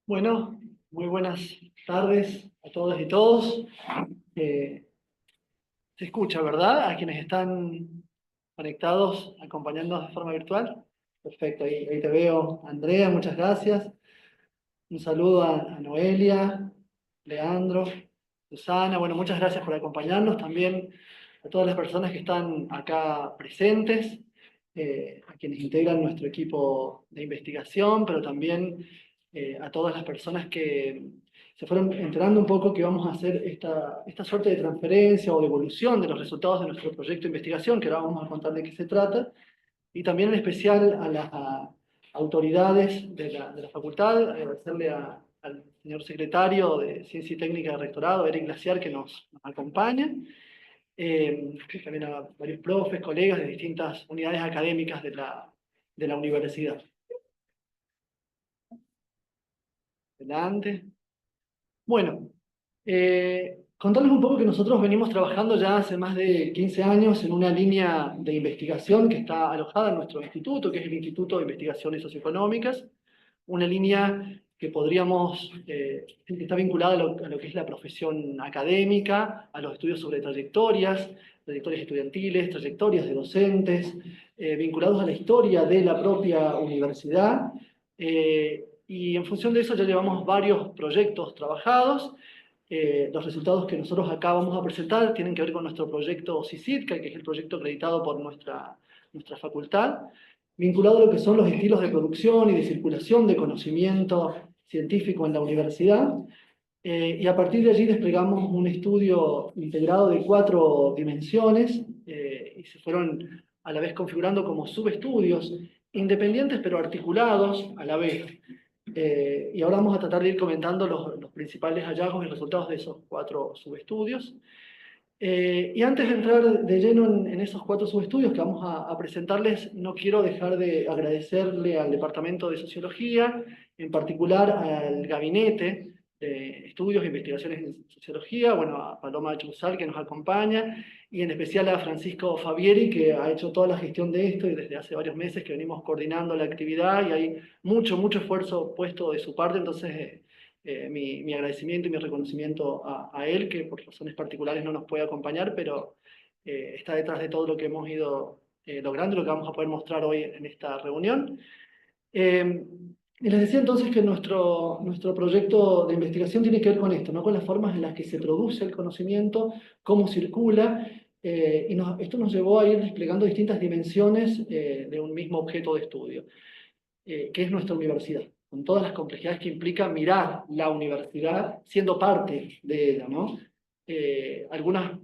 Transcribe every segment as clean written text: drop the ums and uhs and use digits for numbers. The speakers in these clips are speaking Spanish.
Bueno, muy buenas tardes a todas y todos. Eh, Se escucha, ¿verdad? A quienes están conectados, acompañándonos de forma virtual. Perfecto, ahí te veo, Andrea, muchas gracias. Un saludo a Noelia, Leandro, Susana. Bueno, muchas gracias por acompañarnos. También a todas las personas que están acá presentes, a quienes integran nuestro equipo de investigación, pero también a todas las personas que se fueron enterando un poco que vamos a hacer esta suerte de transferencia o de evolución de los resultados de nuestro proyecto de investigación, que ahora vamos a contar de qué se trata, y también en especial a las autoridades de la facultad, agradecerle al señor secretario de Ciencia y Técnica de Rectorado, Eric Glaciar, que nos acompaña, también a varios profes, colegas de distintas unidades académicas de la universidad. Adelante. Bueno, contarles un poco que nosotros venimos trabajando ya hace más de 15 años en una línea de investigación que está alojada en nuestro instituto, que es el Instituto de Investigaciones Socioeconómicas, una línea que podríamos, que está vinculada a lo que es la profesión académica, a los estudios sobre trayectorias estudiantiles, trayectorias de docentes, vinculados a la historia de la propia universidad. Y en función de eso ya llevamos varios proyectos trabajados. Los resultados que nosotros acá vamos a presentar tienen que ver con nuestro proyecto CICITCA, que es el proyecto acreditado por nuestra facultad, vinculado a lo que son los estilos de producción y de circulación de conocimiento científico en la universidad. Y a partir de allí desplegamos un estudio integrado de 4 dimensiones y se fueron a la vez configurando como subestudios independientes pero articulados a la vez. Y ahora vamos a tratar de ir comentando los principales hallazgos y resultados de esos 4 subestudios. Y antes de entrar de lleno en esos 4 subestudios que vamos a presentarles, no quiero dejar de agradecerle al Departamento de Sociología, en particular al Gabinete de Estudios e Investigaciones en Sociología, bueno, a Paloma Chuzal que nos acompaña, y en especial a Francisco Fabieri, que ha hecho toda la gestión de esto y desde hace varios meses que venimos coordinando la actividad y hay mucho esfuerzo puesto de su parte, entonces mi agradecimiento y mi reconocimiento a él, que por razones particulares no nos puede acompañar, pero está detrás de todo lo que hemos ido logrando y lo que vamos a poder mostrar hoy en esta reunión. Y les decía entonces que nuestro proyecto de investigación tiene que ver con esto, ¿no? Con las formas en las que se produce el conocimiento, cómo circula, esto nos llevó a ir desplegando distintas dimensiones de un mismo objeto de estudio, que es nuestra universidad, con todas las complejidades que implica mirar la universidad siendo parte de ella, ¿no? Algunas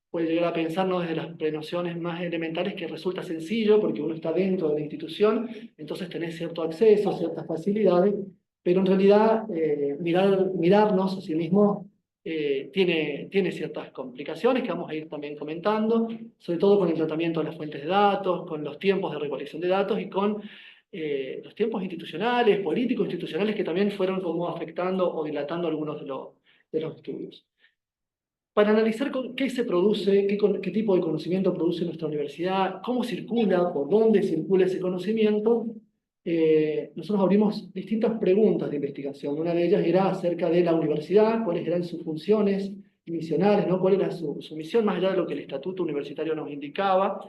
puede llegar a pensarnos desde las prenociones más elementales que resulta sencillo porque uno está dentro de la institución, entonces tenés cierto acceso, ciertas facilidades, pero en realidad mirarnos a sí mismo tiene ciertas complicaciones que vamos a ir también comentando, sobre todo con el tratamiento de las fuentes de datos, con los tiempos de recolección de datos y con los tiempos institucionales, políticos institucionales que también fueron como afectando o dilatando algunos de los estudios. Para analizar qué se produce, qué tipo de conocimiento produce nuestra universidad, cómo circula, por dónde circula ese conocimiento, nosotros abrimos distintas preguntas de investigación. Una de ellas era acerca de la universidad, cuáles eran sus funciones misionales, ¿no? Cuál era su misión, más allá de lo que el estatuto universitario nos indicaba.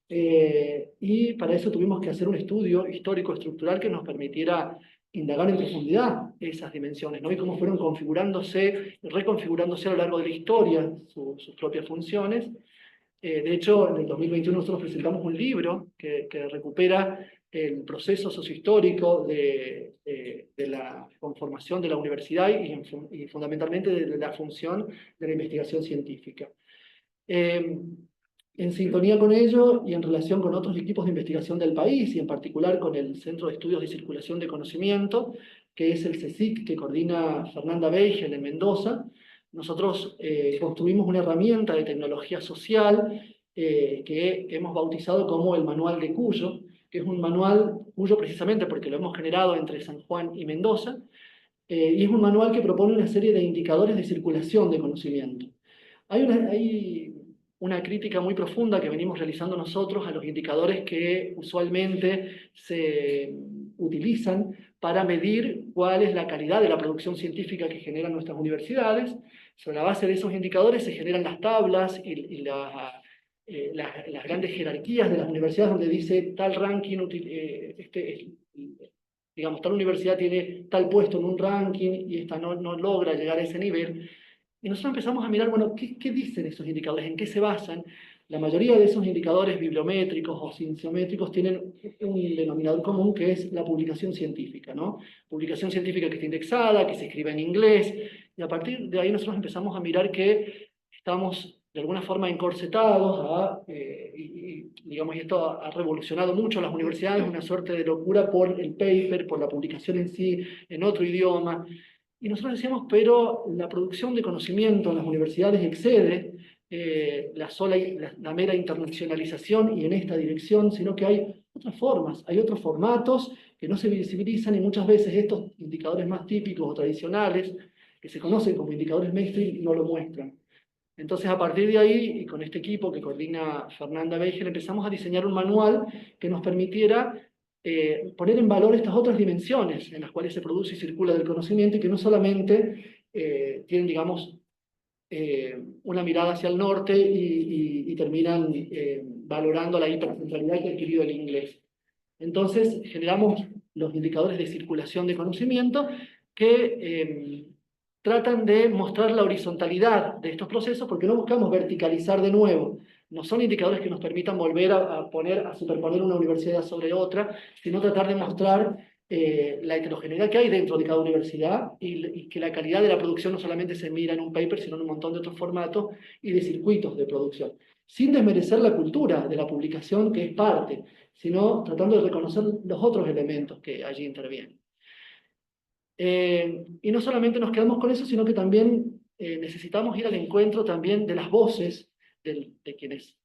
Y para eso tuvimos que hacer un estudio histórico estructural que nos permitiera indagar en profundidad esas dimensiones, ¿no? Y cómo fueron configurándose, reconfigurándose a lo largo de la historia sus propias funciones. De hecho, en el 2021 nosotros presentamos un libro que recupera el proceso sociohistórico de la conformación de la universidad y fundamentalmente de la función de la investigación científica. En sintonía con ello y en relación con otros equipos de investigación del país, y en particular con el Centro de Estudios de Circulación de Conocimiento, que es el CSIC, que coordina Fernanda Beigel en Mendoza, nosotros construimos una herramienta de tecnología social que hemos bautizado como el Manual de Cuyo, que es un manual Cuyo precisamente porque lo hemos generado entre San Juan y Mendoza, y es un manual que propone una serie de indicadores de circulación de conocimiento. Hay una crítica muy profunda que venimos realizando nosotros a los indicadores que usualmente se utilizan para medir cuál es la calidad de la producción científica que generan nuestras universidades. Sobre la base de esos indicadores se generan las tablas y las grandes jerarquías de las universidades donde dice tal ranking, digamos, tal universidad tiene tal puesto en un ranking y esta no logra llegar a ese nivel. Y nosotros empezamos a mirar, bueno, ¿qué dicen esos indicadores? ¿En qué se basan? La mayoría de esos indicadores bibliométricos o cienciométricos tienen un denominador común que es la publicación científica, ¿no? Publicación científica que está indexada, que se escribe en inglés, y a partir de ahí nosotros empezamos a mirar que estamos de alguna forma encorsetados digamos, y esto ha revolucionado mucho las universidades, una suerte de locura por el paper, por la publicación en sí, en otro idioma. Y nosotros decíamos, pero la producción de conocimiento en las universidades excede la mera internacionalización y en esta dirección, sino que hay otras formas, hay otros formatos que no se visibilizan y muchas veces estos indicadores más típicos o tradicionales, que se conocen como indicadores mainstream, no lo muestran. Entonces, a partir de ahí, y con este equipo que coordina Fernanda Beigel, empezamos a diseñar un manual que nos permitiera poner en valor estas otras dimensiones en las cuales se produce y circula el conocimiento y que no solamente tienen, digamos, una mirada hacia el norte y terminan valorando la hipercentralidad que ha adquirido el inglés. Entonces, generamos los indicadores de circulación de conocimiento que tratan de mostrar la horizontalidad de estos procesos porque no buscamos verticalizar de nuevo. No son indicadores que nos permitan volver a superponer una universidad sobre otra, sino tratar de mostrar la heterogeneidad que hay dentro de cada universidad y que la calidad de la producción no solamente se mira en un paper, sino en un montón de otros formatos y de circuitos de producción. Sin desmerecer la cultura de la publicación, que es parte, sino tratando de reconocer los otros elementos que allí intervienen. Y no solamente nos quedamos con eso, sino que también necesitamos ir al encuentro también de las voces de quienes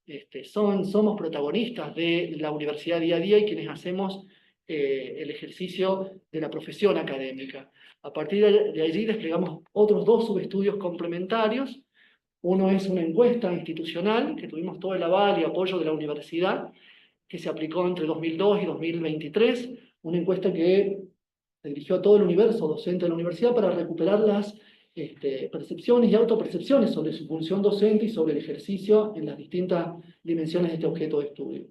somos protagonistas de la universidad día a día y quienes hacemos el ejercicio de la profesión académica. A partir de allí desplegamos otros dos subestudios complementarios. Uno es una encuesta institucional, que tuvimos todo el aval y apoyo de la universidad, que se aplicó entre 2002 y 2023, una encuesta que se dirigió a todo el universo docente de la universidad para recuperar las percepciones y autopercepciones sobre su función docente y sobre el ejercicio en las distintas dimensiones de este objeto de estudio.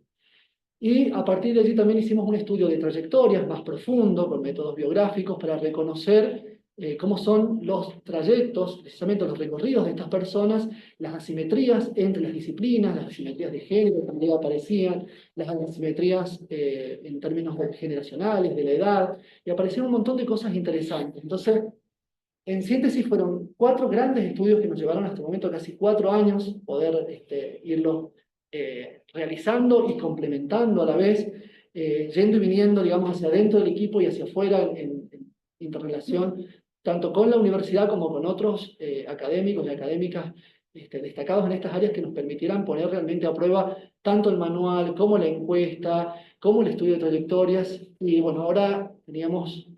Y a partir de allí también hicimos un estudio de trayectorias más profundo, con métodos biográficos, para reconocer cómo son los trayectos, precisamente los recorridos de estas personas, las asimetrías entre las disciplinas, las asimetrías de género también aparecían, las asimetrías en términos generacionales, de la edad, y aparecieron un montón de cosas interesantes. Entonces, en síntesis, fueron 4 grandes estudios que nos llevaron hasta el momento casi 4 años poder irlos realizando y complementando a la vez, yendo y viniendo, digamos, hacia adentro del equipo y hacia afuera en interrelación, tanto con la universidad como con otros académicos y académicas destacados en estas áreas que nos permitieran poner realmente a prueba tanto el manual como la encuesta, como el estudio de trayectorias. Y bueno, ahora teníamos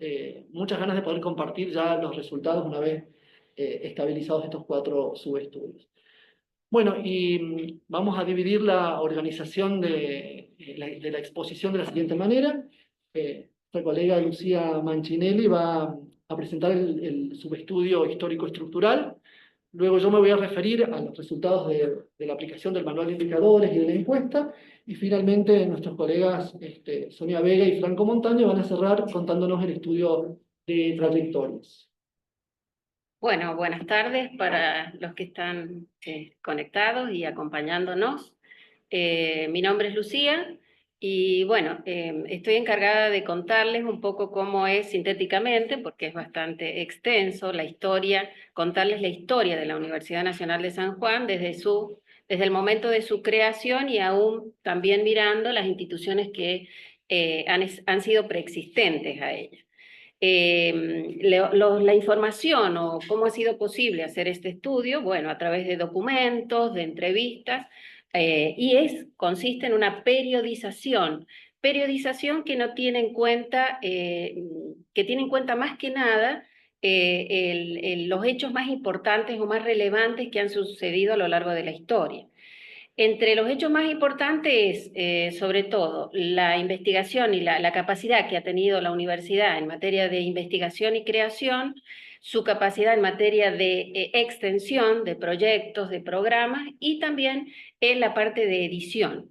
muchas ganas de poder compartir ya los resultados una vez estabilizados estos 4 subestudios. Bueno, y vamos a dividir la organización de la exposición de la siguiente manera. Nuestra colega Lucía Manchinelli va a presentar el subestudio histórico-estructural. Luego yo me voy a referir a los resultados de la aplicación del manual de indicadores y de la encuesta. Y finalmente nuestros colegas Sonia Vega y Franco Montaño van a cerrar contándonos el estudio de trayectorias. Bueno, buenas tardes para los que están conectados y acompañándonos. Mi nombre es Lucía y bueno, estoy encargada de contarles un poco cómo es sintéticamente, porque es bastante extenso, la historia, contarles la historia de la Universidad Nacional de San Juan desde el momento de su creación y aún también mirando las instituciones que han sido preexistentes a ella. La información o cómo ha sido posible hacer este estudio, bueno, a través de documentos, de entrevistas, consiste en una periodización que no tiene en cuenta, que tiene en cuenta más que nada los hechos más importantes o más relevantes que han sucedido a lo largo de la historia. Entre los hechos más importantes, sobre todo, la investigación y la capacidad que ha tenido la universidad en materia de investigación y creación, su capacidad en materia de extensión de proyectos, de programas y también en la parte de edición.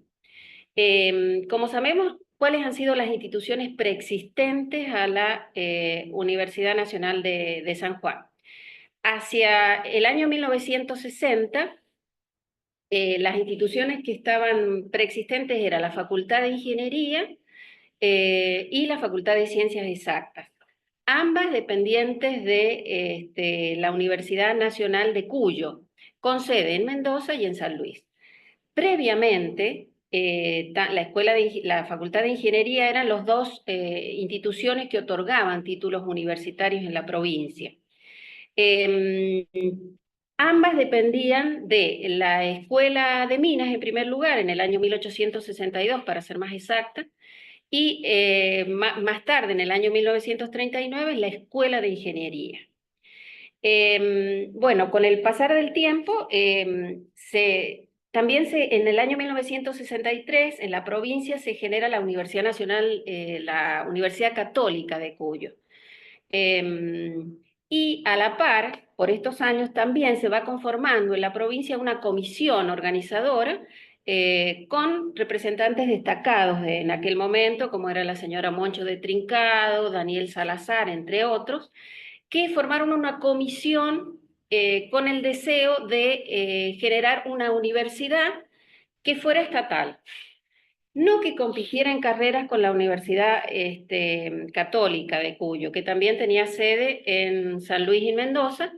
Como sabemos, ¿cuáles han sido las instituciones preexistentes a la Universidad Nacional de San Juan? Hacia el año 1960, las instituciones que estaban preexistentes eran la Facultad de Ingeniería y la Facultad de Ciencias Exactas, ambas dependientes de la Universidad Nacional de Cuyo, con sede en Mendoza y en San Luis. Previamente, la Facultad de Ingeniería eran las dos instituciones que otorgaban títulos universitarios en la provincia. Eh, Ambas dependían de la Escuela de Minas, en primer lugar, en el año 1862, para ser más exacta, y más tarde, en el año 1939, la Escuela de Ingeniería. Bueno, con el pasar del tiempo, en el año 1963, en la provincia se genera la Universidad Nacional, la Universidad Católica de Cuyo. Y a la par, por estos años también se va conformando en la provincia una comisión organizadora con representantes destacados en aquel momento, como era la señora Moncho de Trincado, Daniel Salazar, entre otros, que formaron una comisión con el deseo de generar una universidad que fuera estatal. No que compitiera en carreras con la Universidad Católica de Cuyo, que también tenía sede en San Luis y Mendoza,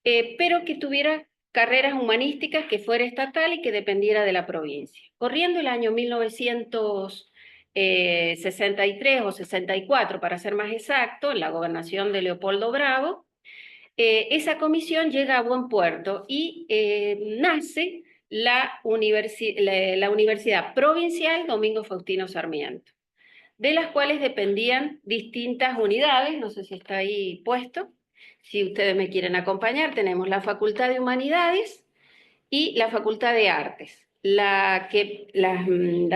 pero que tuviera carreras humanísticas, que fuera estatal y que dependiera de la provincia. Corriendo el año 1963 o 64, para ser más exacto, en la gobernación de Leopoldo Bravo, esa comisión llega a buen puerto y nace la Universidad Provincial Domingo Faustino Sarmiento, de las cuales dependían distintas unidades, no sé si está ahí puesto, si ustedes me quieren acompañar, tenemos la Facultad de Humanidades y la Facultad de Artes. La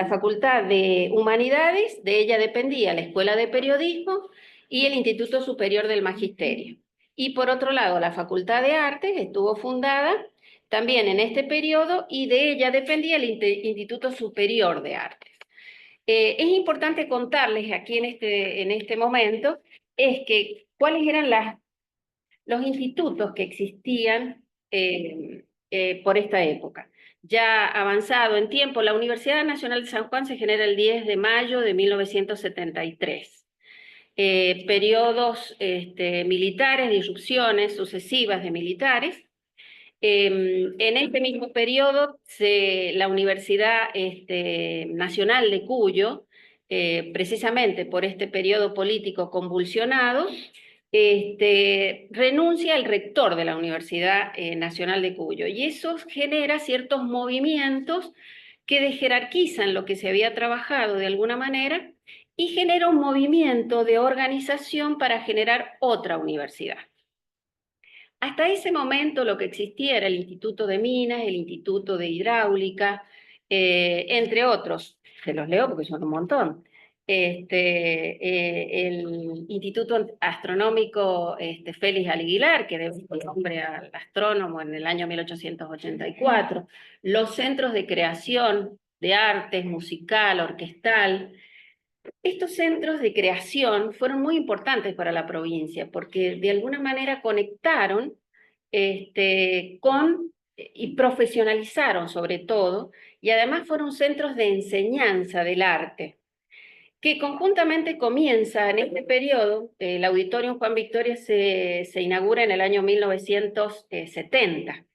Facultad de Humanidades, de ella dependía la Escuela de Periodismo y el Instituto Superior del Magisterio. Y por otro lado, la Facultad de Artes estuvo fundada también en este periodo y de ella dependía el Instituto Superior de Artes. Es importante contarles aquí en este momento es que cuáles eran los institutos que existían por esta época. Ya avanzado en tiempo, la Universidad Nacional de San Juan se genera el 10 de mayo de 1973. Periodos militares, disrupciones sucesivas de militares. En este mismo periodo, la Universidad Nacional de Cuyo, precisamente por este periodo político convulsionado, renuncia el rector de la Universidad Nacional de Cuyo, y eso genera ciertos movimientos que desjerarquizan lo que se había trabajado de alguna manera y genera un movimiento de organización para generar otra universidad. Hasta ese momento lo que existía era el Instituto de Minas, el Instituto de Hidráulica, entre otros, se los leo porque son un montón. El Instituto Astronómico Félix Aguilar, que debe el nombre al astrónomo en el año 1884, los centros de creación de artes, musical, orquestal. Estos centros de creación fueron muy importantes para la provincia porque de alguna manera conectaron y profesionalizaron sobre todo, y además fueron centros de enseñanza del arte, que conjuntamente comienza en este periodo. El Auditorium Juan Victoria se inaugura en el año 1970,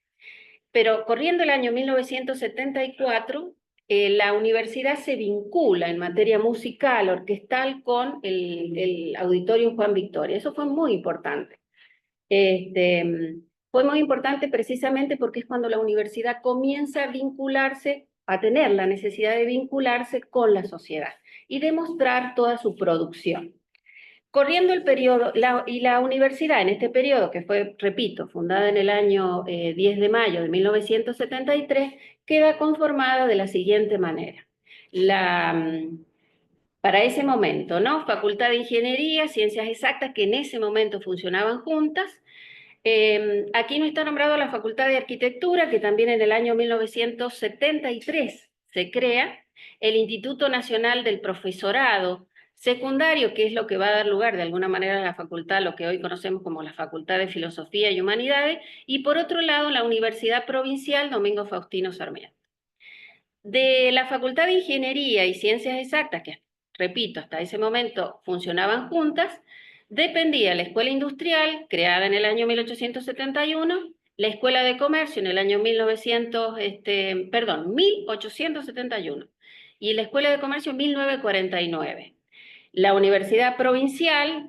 pero corriendo el año 1974, la universidad se vincula en materia musical, orquestal, con el Auditorium Juan Victoria. Eso fue muy importante. Fue muy importante precisamente porque es cuando la universidad comienza a vincularse, a tener la necesidad de vincularse con la sociedad y demostrar toda su producción. Corriendo el periodo, y la universidad en este periodo, que fue, repito, fundada en el año 10 de mayo de 1973, queda conformada de la siguiente manera. Para ese momento, ¿no? Facultad de Ingeniería, Ciencias Exactas, que en ese momento funcionaban juntas. Aquí no está nombrado la Facultad de Arquitectura, que también en el año 1973 se crea, el Instituto Nacional del Profesorado Secundario, que es lo que va a dar lugar de alguna manera a la facultad, lo que hoy conocemos como la Facultad de Filosofía y Humanidades, y por otro lado la Universidad Provincial Domingo Faustino Sarmiento. De la Facultad de Ingeniería y Ciencias Exactas, que repito, hasta ese momento funcionaban juntas, dependía la Escuela Industrial, creada en el año 1871, la Escuela de Comercio en el año 1871, y la Escuela de Comercio en 1949. La Universidad Provincial,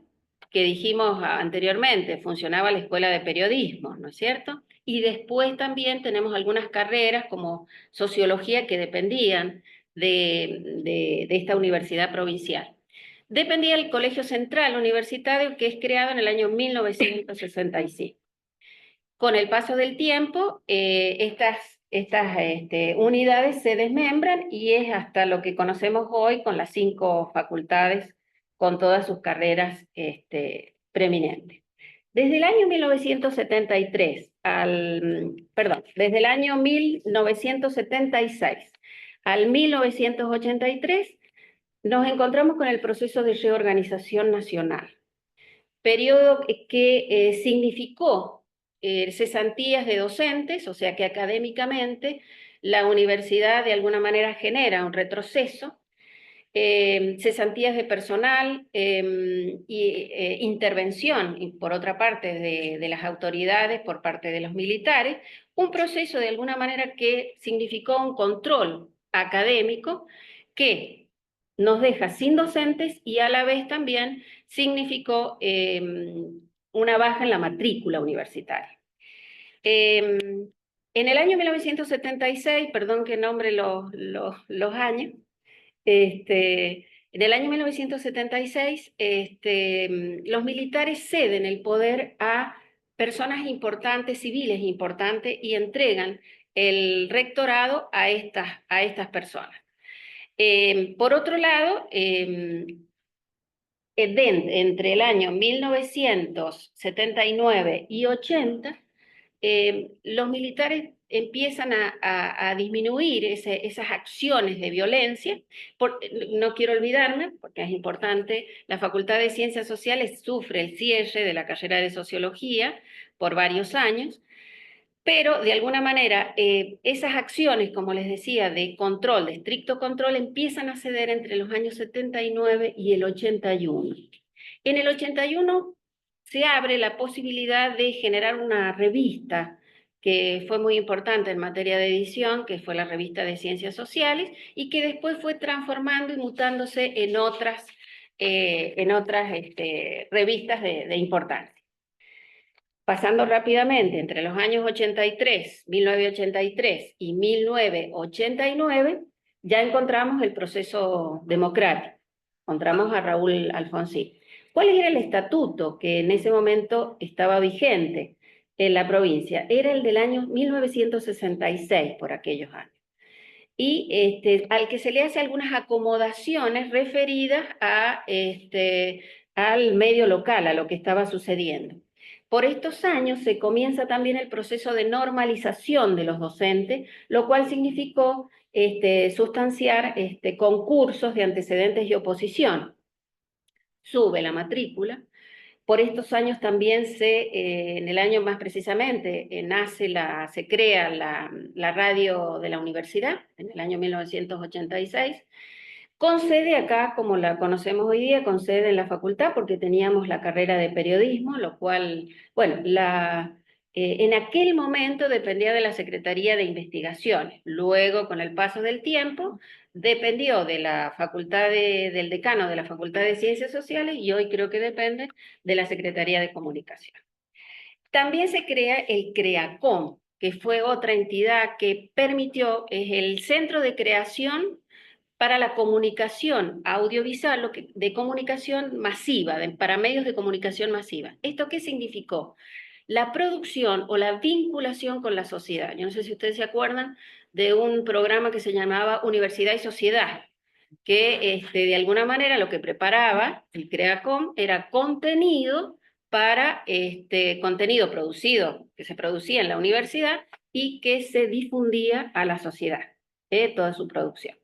que dijimos anteriormente, funcionaba la Escuela de Periodismo, ¿no es cierto? Y después también tenemos algunas carreras como sociología que dependían de esta universidad provincial. Dependía del Colegio Central Universitario, que es creado en el año 1965. Con el paso del tiempo, estas unidades se desmembran y es hasta lo que conocemos hoy con las 5 facultades, con todas sus carreras preeminentes. Desde el año 1973 desde el año 1976 al 1983, nos encontramos con el proceso de reorganización nacional, periodo que significó cesantías de docentes, o sea que académicamente la universidad de alguna manera genera un retroceso, cesantías de personal y intervención, y por otra parte, de las autoridades por parte de los militares, un proceso de alguna manera que significó un control académico que nos deja sin docentes y a la vez también significó una baja en la matrícula universitaria. En el año 1976, perdón que nombre los años, en el año 1976, los militares ceden el poder a personas importantes, civiles importantes, y entregan el rectorado a estas personas. Por otro lado, entre el año 1979 y 80, los militares empiezan a disminuir esas acciones de violencia. No quiero olvidarme, porque es importante, la Facultad de Ciencias Sociales sufre el cierre de la carrera de Sociología por varios años, pero de alguna manera esas acciones, como les decía, de control, de estricto control, empiezan a ceder entre los años 79 y el 81. En el 81 se abre la posibilidad de generar una revista que fue muy importante en materia de edición, que fue la revista de Ciencias Sociales, y que después fue transformando y mutándose en otras revistas de importancia. Pasando rápidamente, entre los años 1983 y 1989, ya encontramos el proceso democrático, encontramos a Raúl Alfonsín. ¿Cuál era el estatuto que en ese momento estaba vigente en la provincia? Era el del año 1966, por aquellos años. Y al que se le hace algunas acomodaciones referidas al medio local, a lo que estaba sucediendo. Por estos años se comienza también el proceso de normalización de los docentes, lo cual significó sustanciar concursos de antecedentes y oposición. Sube la matrícula. Por estos años también en el año más precisamente, se crea la radio de la universidad, en el año 1986, con sede acá, como la conocemos hoy día, con sede en la facultad, porque teníamos la carrera de periodismo, lo cual, bueno, en aquel momento dependía de la Secretaría de Investigaciones. Luego, con el paso del tiempo, dependió de la facultad del decano de la Facultad de Ciencias Sociales y hoy creo que depende de la Secretaría de Comunicación. También se crea el CREACOM, que fue otra entidad que permitió, es el Centro de Creación para la comunicación audiovisual, de comunicación masiva, para medios de comunicación masiva. ¿Esto qué significó? La producción o la vinculación con la sociedad. Yo no sé si ustedes se acuerdan de un programa que se llamaba Universidad y Sociedad, que de alguna manera lo que preparaba el CREACOM era contenido para contenido producido, que se producía en la universidad y que se difundía a la sociedad, toda su producción.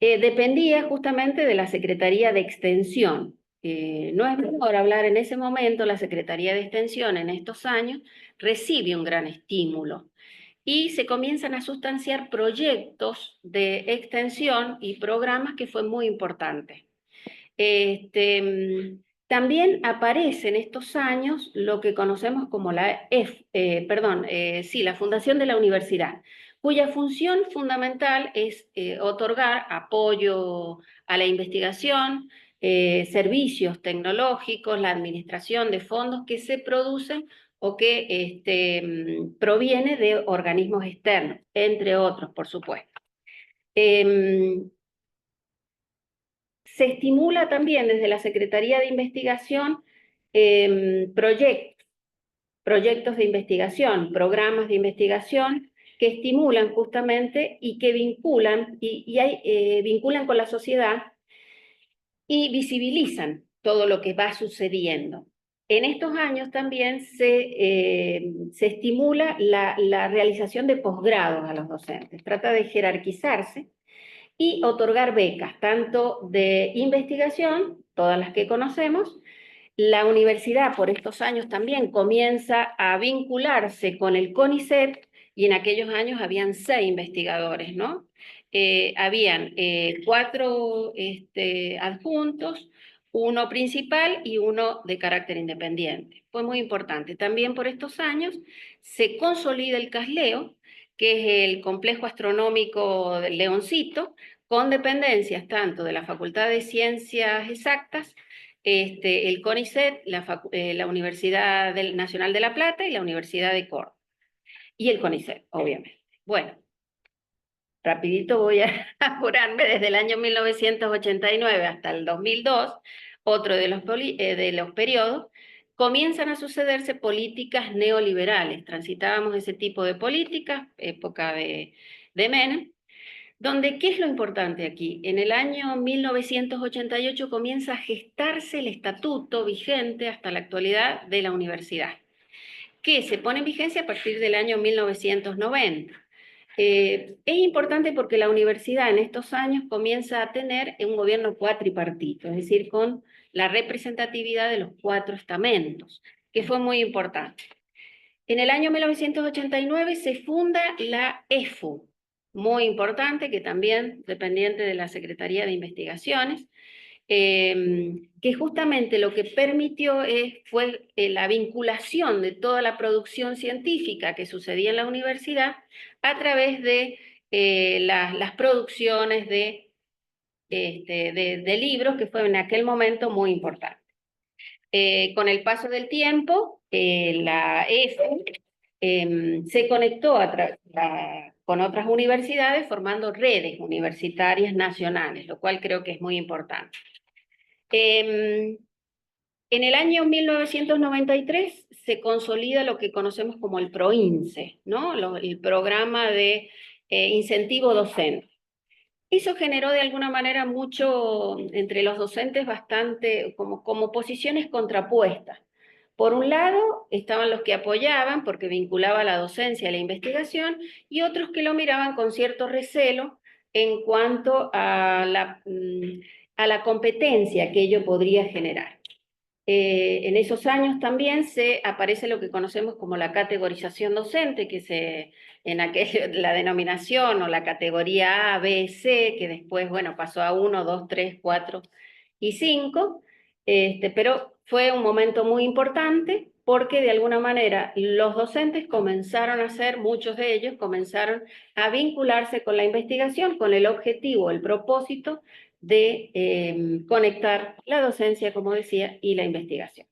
Dependía justamente de la Secretaría de Extensión. No es mejor hablar en ese momento, la Secretaría de Extensión en estos años recibe un gran estímulo y se comienzan a sustanciar proyectos de extensión y programas que fue muy importante. También aparece en estos años lo que conocemos como la la Fundación de la Universidad, cuya función fundamental es otorgar apoyo a la investigación, servicios tecnológicos, la administración de fondos que se producen o que proviene de organismos externos, entre otros, por supuesto. Se estimula también desde la Secretaría de Investigación proyectos de investigación, programas de investigación que estimulan justamente y que vinculan, vinculan con la sociedad y visibilizan todo lo que va sucediendo. En estos años también se estimula la realización de posgrados a los docentes. Trata de jerarquizarse y otorgar becas, tanto de investigación, todas las que conocemos. La universidad por estos años también comienza a vincularse con el CONICET y en aquellos años habían 6 investigadores, ¿no? Habían 4 adjuntos, uno principal y uno de carácter independiente. Fue muy importante. También por estos años se consolida el CASLEO, que es el Complejo Astronómico del Leoncito, con dependencias tanto de la Facultad de Ciencias Exactas, el CONICET, la Universidad Nacional de La Plata y la Universidad de Córdoba. Y el CONICET, obviamente. Bueno, rapidito voy a apurarme desde el año 1989 hasta el 2002, otro de los periodos, comienzan a sucederse políticas neoliberales. Transitábamos ese tipo de políticas, época de Menem, donde, ¿qué es lo importante aquí? En el año 1988 comienza a gestarse el estatuto vigente hasta la actualidad de la universidad, que se pone en vigencia a partir del año 1990. Es importante porque la universidad en estos años comienza a tener un gobierno cuatripartito, es decir, con la representatividad de los 4 estamentos, que fue muy importante. En el año 1989 se funda la EFU, muy importante, que también dependiente de la Secretaría de Investigaciones, que justamente lo que permitió fue la vinculación de toda la producción científica que sucedía en la universidad a través de las producciones de libros, que fue en aquel momento muy importante. Con el paso del tiempo, la EFU se conectó con otras universidades formando redes universitarias nacionales, lo cual creo que es muy importante. En el año 1993 se consolida lo que conocemos como el PROINCE, ¿no? El programa de incentivo docente. Eso generó de alguna manera mucho entre los docentes bastante como posiciones contrapuestas. Por un lado, estaban los que apoyaban porque vinculaba la docencia a la investigación y otros que lo miraban con cierto recelo en cuanto a la competencia que ello podría generar. En esos años también aparece lo que conocemos como la categorización docente, que la denominación o la categoría A, B, C, que después, bueno, pasó a 1, 2, 3, 4 y 5, pero fue un momento muy importante porque de alguna manera los docentes muchos de ellos comenzaron a vincularse con la investigación con el objetivo, el propósito de conectar la docencia, como decía, y la investigación.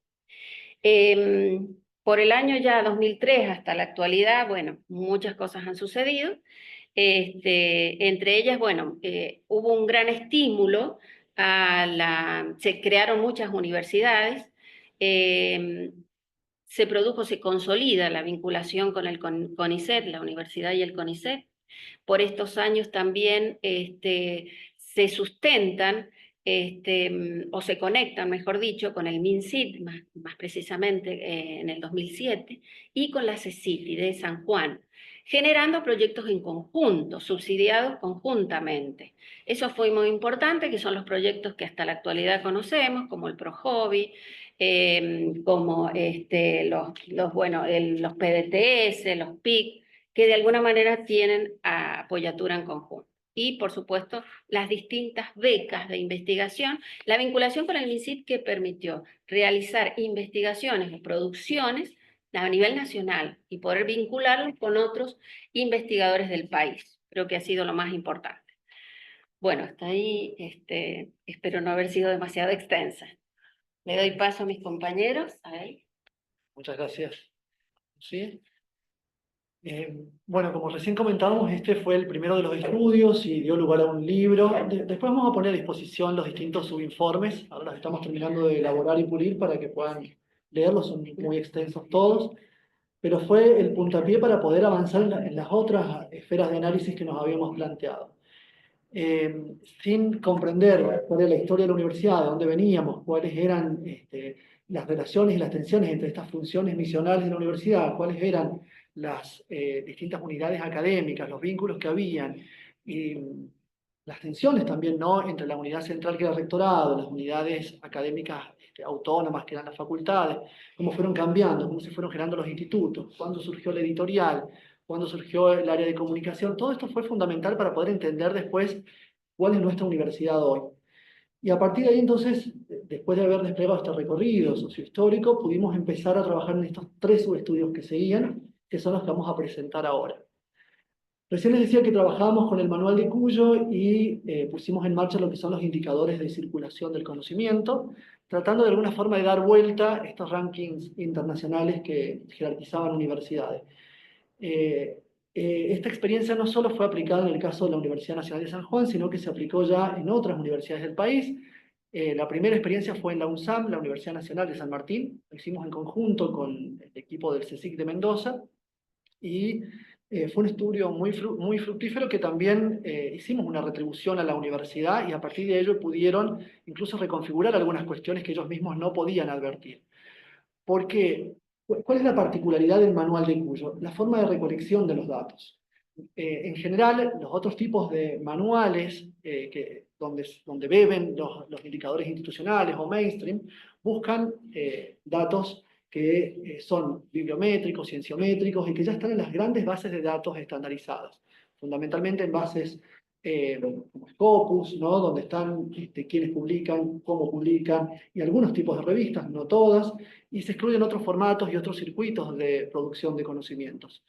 Por el año ya 2003 hasta la actualidad, bueno, muchas cosas han sucedido. Entre ellas, bueno, hubo un gran estímulo se crearon muchas universidades, se produjo, se consolida la vinculación con el CONICET, la universidad y el CONICET. Por estos años también se sustentan o se conectan, mejor dicho, con el MinSIT, más precisamente en el 2007, y con la CECITI de San Juan, generando proyectos en conjunto, subsidiados conjuntamente. Eso fue muy importante, que son los proyectos que hasta la actualidad conocemos, como el ProHobby, como los PDTS, los PIC, que de alguna manera tienen apoyatura en conjunto. Y, por supuesto, las distintas becas de investigación, la vinculación con el MinSIT que permitió realizar investigaciones o producciones a nivel nacional y poder vincularlos con otros investigadores del país. Creo que ha sido lo más importante. Bueno, hasta ahí espero no haber sido demasiado extensa. Le doy paso a mis compañeros. Ahí. Muchas gracias. ¿Sí? Bueno, como recién comentábamos, este fue el primero de los estudios y dio lugar a un libro. Después vamos a poner a disposición los distintos subinformes. Ahora los estamos terminando de elaborar y pulir para que puedan leerlos, son muy extensos todos. Pero fue el puntapié para poder avanzar en las otras esferas de análisis que nos habíamos planteado. Sin comprender cuál era la historia de la universidad, de dónde veníamos, cuáles eran las relaciones y las tensiones entre estas funciones misionales de la universidad, cuáles eran las distintas unidades académicas, los vínculos que habían, y las tensiones también, ¿no?, entre la unidad central que era el rectorado, las unidades académicas autónomas que eran las facultades, cómo fueron cambiando, cómo se fueron generando los institutos, cuándo surgió la editorial, cuando surgió el área de comunicación. Todo esto fue fundamental para poder entender después cuál es nuestra universidad hoy. Y a partir de ahí, entonces, después de haber desplegado este recorrido sociohistórico, pudimos empezar a trabajar en estos 3 subestudios que seguían, que son los que vamos a presentar ahora. Recién les decía que trabajábamos con el manual de Cuyo y pusimos en marcha lo que son los indicadores de circulación del conocimiento, tratando de alguna forma de dar vuelta a estos rankings internacionales que jerarquizaban universidades. Esta experiencia no solo fue aplicada en el caso de la Universidad Nacional de San Juan, sino que se aplicó ya en otras universidades del país. La primera experiencia fue en la UNSAM, la Universidad Nacional de San Martín. Lo hicimos en conjunto con el equipo del CSIC de Mendoza y fue un estudio muy fructífero que también hicimos una retribución a la universidad y a partir de ello pudieron incluso reconfigurar algunas cuestiones que ellos mismos no podían advertir. Porque, ¿cuál es la particularidad del manual de Cuyo? La forma de recolección de los datos. En general, los otros tipos de manuales donde beben los indicadores institucionales o mainstream buscan datos que son bibliométricos, cienciométricos y que ya están en las grandes bases de datos estandarizadas, fundamentalmente en bases como Scopus, ¿no?, donde están quienes publican, cómo publican, y algunos tipos de revistas, no todas, y se excluyen otros formatos y otros circuitos de producción de conocimientos.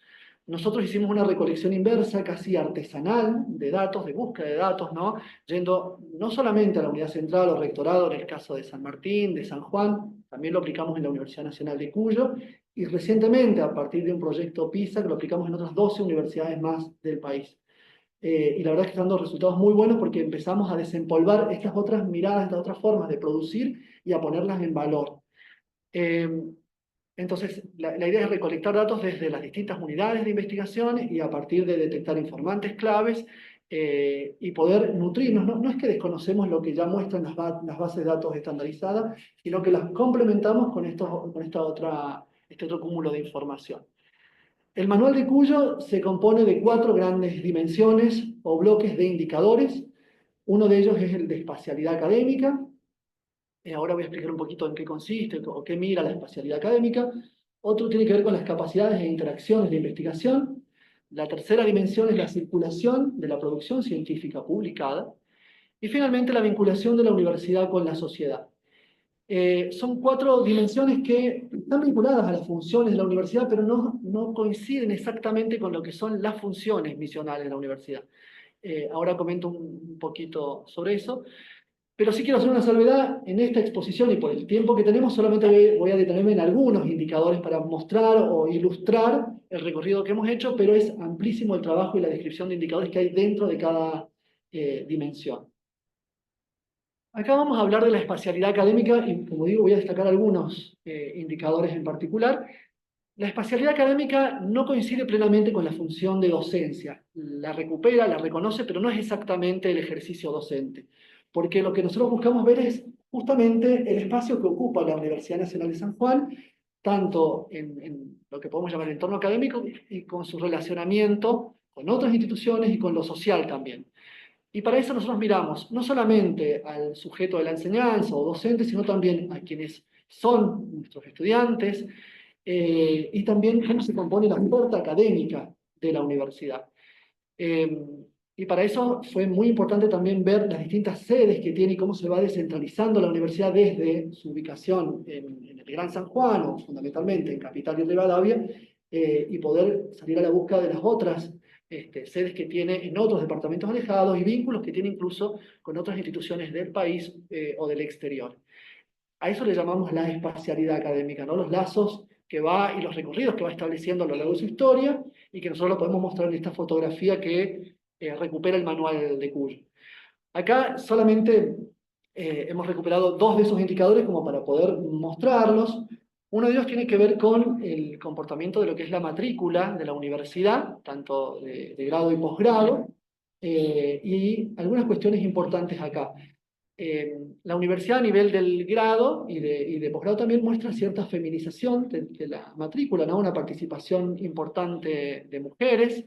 Nosotros hicimos una recolección inversa, casi artesanal, de datos, de búsqueda de datos, ¿no?, yendo no solamente a la unidad central o rectorado, en el caso de San Martín, de San Juan, también lo aplicamos en la Universidad Nacional de Cuyo, y recientemente, a partir de un proyecto PISA, que lo aplicamos en otras 12 universidades más del país. Y la verdad es que están dando resultados muy buenos porque empezamos a desempolvar estas otras miradas, estas otras formas de producir y a ponerlas en valor. Entonces, la idea es recolectar datos desde las distintas unidades de investigación y a partir de detectar informantes claves y poder nutrirnos. No es que desconocemos lo que ya muestran las bases de datos estandarizadas, sino que las complementamos con este otro cúmulo de información. El manual de Cuyo se compone de 4 grandes dimensiones o bloques de indicadores. Uno de ellos es el de espacialidad académica. Ahora voy a explicar un poquito en qué consiste o qué mira la espacialidad académica. Otro tiene que ver con las capacidades e interacciones de investigación. La tercera dimensión es la circulación de la producción científica publicada. Y finalmente la vinculación de la universidad con la sociedad. Son 4 dimensiones que están vinculadas a las funciones de la universidad, pero no coinciden exactamente con lo que son las funciones misionales de la universidad. Ahora comento un poquito sobre eso. Pero sí quiero hacer una salvedad en esta exposición y por el tiempo que tenemos, solamente voy a detenerme en algunos indicadores para mostrar o ilustrar el recorrido que hemos hecho, pero es amplísimo el trabajo y la descripción de indicadores que hay dentro de cada dimensión. Acá vamos a hablar de la espacialidad académica y, como digo, voy a destacar algunos indicadores en particular. La espacialidad académica no coincide plenamente con la función de docencia. La recupera, la reconoce, pero no es exactamente el ejercicio docente. Porque lo que nosotros buscamos ver es justamente el espacio que ocupa la Universidad Nacional de San Juan, tanto en lo que podemos llamar el entorno académico y con su relacionamiento con otras instituciones y con lo social también. Y para eso nosotros miramos no solamente al sujeto de la enseñanza o docente, sino también a quienes son nuestros estudiantes, y también cómo se compone la oferta académica de la universidad. Eh, y para eso fue muy importante también ver las distintas sedes que tiene y cómo se va descentralizando la universidad desde su ubicación en el Gran San Juan, o fundamentalmente en Capital y Rivadavia, y poder salir a la búsqueda de las otras sedes que tiene en otros departamentos alejados y vínculos que tiene incluso con otras instituciones del país o del exterior. A eso le llamamos la espacialidad académica, ¿no? Los lazos que va y los recorridos que va estableciendo a lo largo de su historia y que nosotros lo podemos mostrar en esta fotografía que recupera el manual de Cuyo. Acá solamente hemos recuperado dos de esos indicadores como para poder mostrarlos. Uno de ellos tiene que ver con el comportamiento de lo que es la matrícula de la universidad, tanto de grado y posgrado, y algunas cuestiones importantes acá. La universidad a nivel del grado y de posgrado también muestra cierta feminización de la matrícula, ¿no? Una participación importante de mujeres,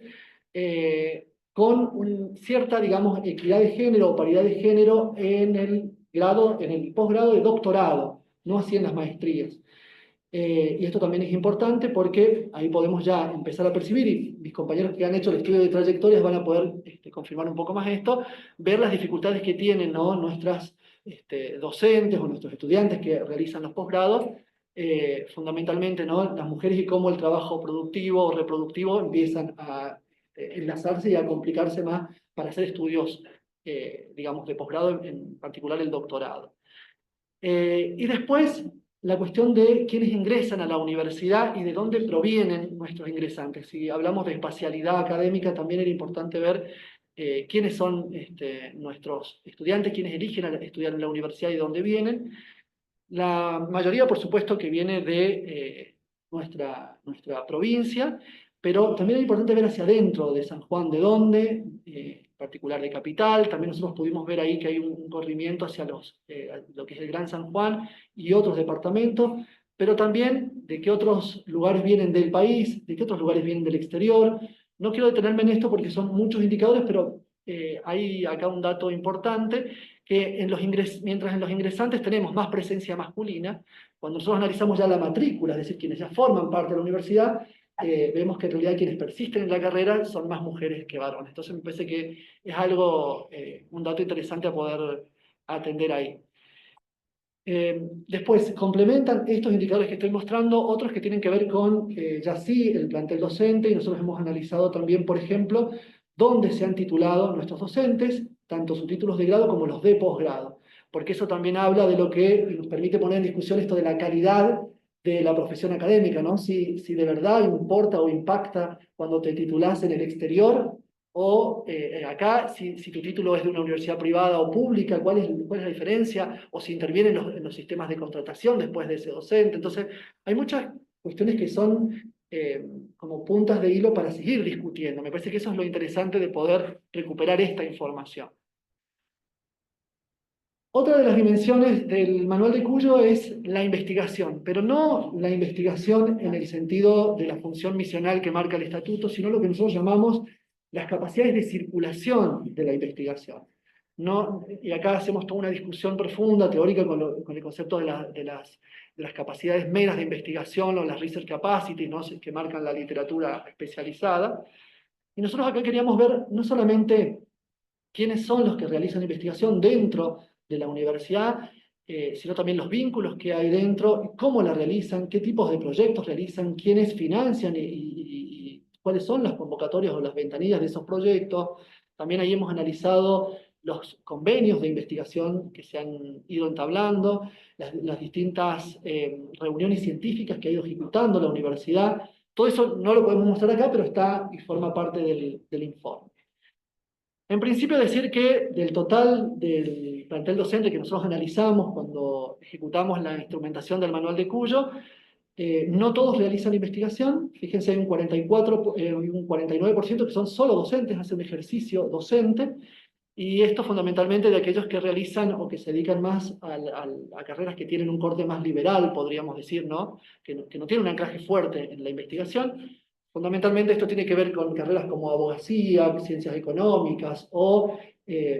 con cierta, digamos, equidad de género o paridad de género en el grado, en el posgrado de doctorado, no así en las maestrías. Y esto también es importante porque ahí podemos ya empezar a percibir, y mis compañeros que han hecho el estudio de trayectorias van a poder confirmar un poco más esto, ver las dificultades que tienen, ¿no? Nuestras docentes o nuestros estudiantes que realizan los posgrados, fundamentalmente, ¿no? Las mujeres y cómo el trabajo productivo o reproductivo empiezan a enlazarse y a complicarse más para hacer estudios, digamos, de posgrado, en particular el doctorado. Y después, la cuestión de quiénes ingresan a la universidad y de dónde provienen nuestros ingresantes. Si hablamos de espacialidad académica, también era importante ver quiénes son nuestros estudiantes, quiénes eligen a estudiar en la universidad y de dónde vienen. La mayoría, por supuesto, que viene de nuestra provincia, pero también es importante ver hacia adentro de San Juan de dónde, en particular de Capital. También nosotros pudimos ver ahí que hay un corrimiento hacia lo que es el Gran San Juan y otros departamentos, pero también de qué otros lugares vienen del país, de qué otros lugares vienen del exterior. No quiero detenerme en esto porque son muchos indicadores, pero hay acá un dato importante, que mientras en los ingresantes tenemos más presencia masculina, cuando nosotros analizamos ya la matrícula, es decir, quienes ya forman parte de la universidad, vemos que en realidad quienes persisten en la carrera son más mujeres que varones. Entonces me parece que es algo, un dato interesante a poder atender ahí. Después, complementan estos indicadores que estoy mostrando otros que tienen que ver con ya sí el plantel docente, y nosotros hemos analizado también, por ejemplo, dónde se han titulado nuestros docentes, tanto sus títulos de grado como los de posgrado, porque eso también habla de lo que nos permite poner en discusión esto de la calidad de la profesión académica, ¿no? Si de verdad importa o impacta cuando te titulás en el exterior o acá, si tu título es de una universidad privada o pública, cuál es la diferencia? O si intervienen en los sistemas de contratación después de ese docente. Entonces, hay muchas cuestiones que son como puntas de hilo para seguir discutiendo. Me parece que eso es lo interesante de poder recuperar esta información. Otra de las dimensiones del manual de Cuyo es la investigación, pero no la investigación en el sentido de la función misional que marca el estatuto, sino lo que nosotros llamamos las capacidades de circulación de la investigación. No, y acá hacemos toda una discusión profunda, teórica, con el concepto de las capacidades meras de investigación o las research capacities, ¿no? Que marcan la literatura especializada. Y nosotros acá queríamos ver no solamente quiénes son los que realizan investigación dentro de la universidad, sino también los vínculos que hay dentro, cómo la realizan, qué tipos de proyectos realizan, quiénes financian y cuáles son las convocatorias o las ventanillas de esos proyectos. También ahí hemos analizado los convenios de investigación que se han ido entablando, las distintas reuniones científicas que ha ido ejecutando la universidad. Todo eso no lo podemos mostrar acá, pero está y forma parte del informe. En principio decir que del total del plantel docente que nosotros analizamos cuando ejecutamos la instrumentación del manual de Cuyo, no todos realizan investigación. Fíjense, hay un 44, un 49% que son solo docentes, hacen ejercicio docente, y esto fundamentalmente de aquellos que realizan o que se dedican más a carreras que tienen un corte más liberal, podríamos decir, ¿no? Que no tienen un anclaje fuerte en la investigación. Fundamentalmente esto tiene que ver con carreras como abogacía, ciencias económicas o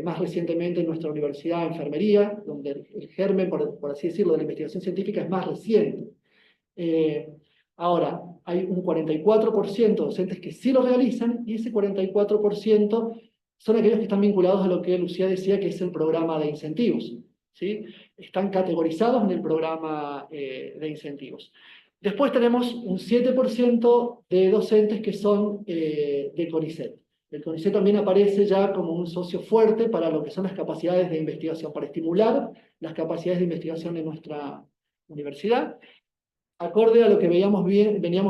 más recientemente en nuestra universidad enfermería, donde el germen, por así decirlo, de la investigación científica es más reciente. Eh, Ahora, hay un 44% de docentes que sí lo realizan y ese 44% son aquellos que están vinculados a lo que Lucía decía que es el programa de incentivos. ¿Sí? Están categorizados en el programa de incentivos. Después tenemos un 7% de docentes que son de CONICET. El CONICET también aparece ya como un socio fuerte para lo que son las capacidades de investigación, para estimular las capacidades de investigación de nuestra universidad. Acorde a lo que veníamos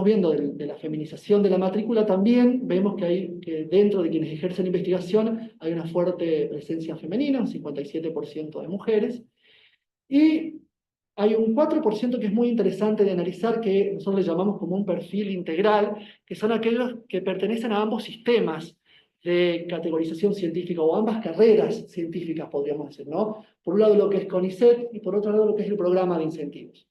viendo de la feminización de la matrícula, también vemos que dentro de quienes ejercen investigación hay una fuerte presencia femenina, un 57% de mujeres, y hay un 4% que es muy interesante de analizar, que nosotros le llamamos como un perfil integral, que son aquellos que pertenecen a ambos sistemas de categorización científica o ambas carreras científicas, podríamos decir, ¿no? Por un lado lo que es CONICET y por otro lado lo que es el programa de incentivos.